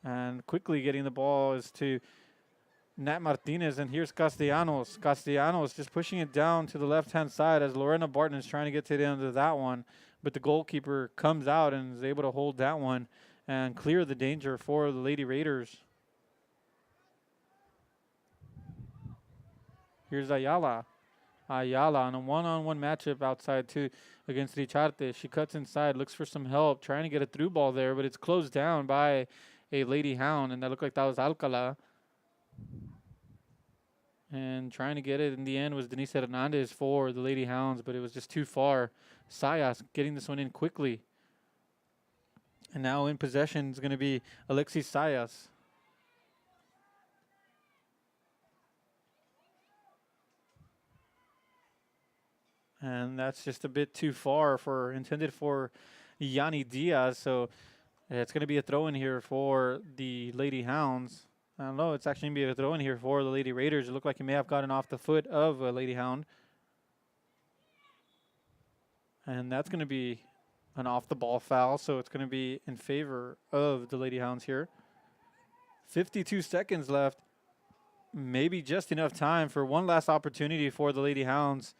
And quickly getting the ball is to Nat Martinez. And here's Castellanos. Castellanos just pushing it down to the left-hand side as Lorena Barton is trying to get to the end of that one. But the goalkeeper comes out and is able to hold that one and clear the danger for the Lady Raiders. Here's Ayala. Ayala on a one-on-one matchup outside too against Richarte. She cuts inside, looks for some help, trying to get a through ball there, but it's closed down by a Lady Hound, and that looked like that was Alcala. And trying to get it in the end was Denise Hernandez for the Lady Hounds, but it was just too far. Sayas getting this one in quickly. And now in possession is going to be Alexis Sayas. And that's just a bit too far intended for Yanni Diaz. So it's going to be a throw in here for the Lady Hounds. I don't know. It's actually going to be a throw in here for the Lady Raiders. It looked like he may have gotten off the foot of a Lady Hound. And that's going to be an off-the-ball foul. So it's going to be in favor of the Lady Hounds here. 52 seconds left. Maybe just enough time for one last opportunity for the Lady Hounds.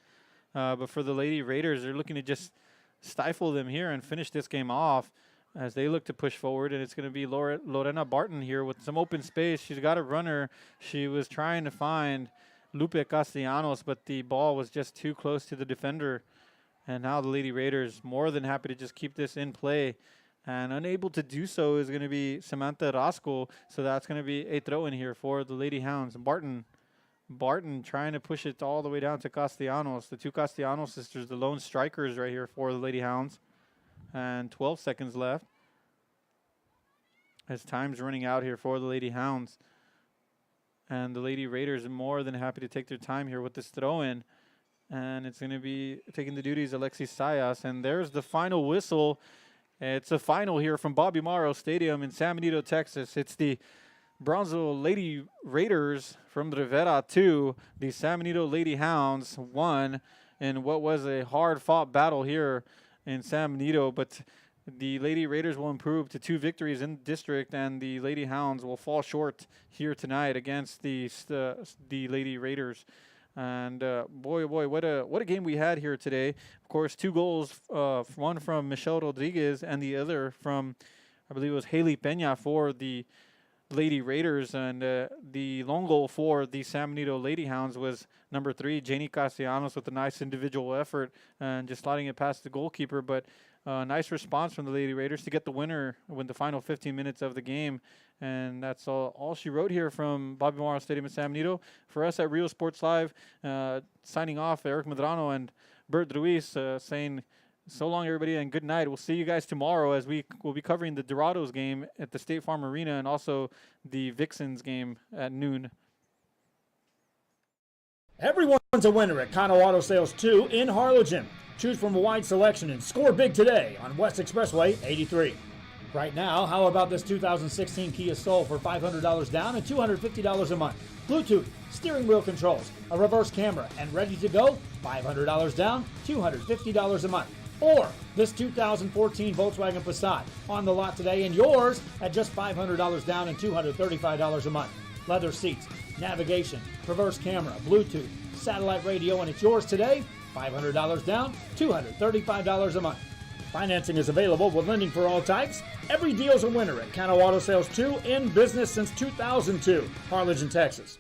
But for the Lady Raiders, they're looking to just stifle them here and finish this game off as they look to push forward. And it's going to be Lorena Barton here with some open space. She's got a runner. She was trying to find Lupe Castellanos, but the ball was just too close to the defender. And now the Lady Raiders more than happy to just keep this in play. And unable to do so is going to be Samantha Rasco. So that's going to be a throw in here for the Lady Hounds. Barton trying to push it all the way down to Castellanos. The two Castellanos sisters, the lone strikers right here for the Lady Hounds. And 12 seconds left. As time's running out here for the Lady Hounds. And the Lady Raiders are more than happy to take their time here with this throw-in. And it's going to be taking the duties Alexis Sayas. And there's the final whistle. It's a final here from Bobby Morrow Stadium in San Benito, Texas. It's the Brownsville Lady Raiders from Rivera 2. The San Benito Lady Hounds won in what was a hard-fought battle here in San Benito. But the Lady Raiders will improve to 2 victories in the district, and the Lady Hounds will fall short here tonight against the Lady Raiders. And boy, what a game we had here today. Of course, 2 goals, one from Michelle Rodriguez and the other from, I believe it was Haley Peña for the Lady Raiders. And the lone goal for the San Benito Lady Hounds was number 3, Janie Castellanos, with a nice individual effort and just sliding it past the goalkeeper. But nice response from the Lady Raiders to get the winner in the final 15 minutes of the game. And that's all she wrote here from Bobby Morrow Stadium in San Benito. For us at Real Sports Live, signing off, Eric Medrano and Bert Ruiz saying so long, everybody, and good night. We'll see you guys tomorrow as we will be covering the Dorados game at the State Farm Arena and also the Vixens game at noon. Everyone's a winner at Kano Auto Sales 2 in Harlingen. Choose from a wide selection and score big today on West Expressway 83. Right now, how about this 2016 Kia Soul for $500 down and $250 a month? Bluetooth, steering wheel controls, a reverse camera, and ready to go? $500 down, $250 a month. Or this 2014 Volkswagen Passat on the lot today and yours at just $500 down and $235 a month. Leather seats, navigation, reverse camera, Bluetooth, satellite radio, and it's yours today. $500 down, $235 a month. Financing is available with lending for all types. Every deal's a winner at Kano Auto Sales 2, in business since 2002, Harlingen, Texas.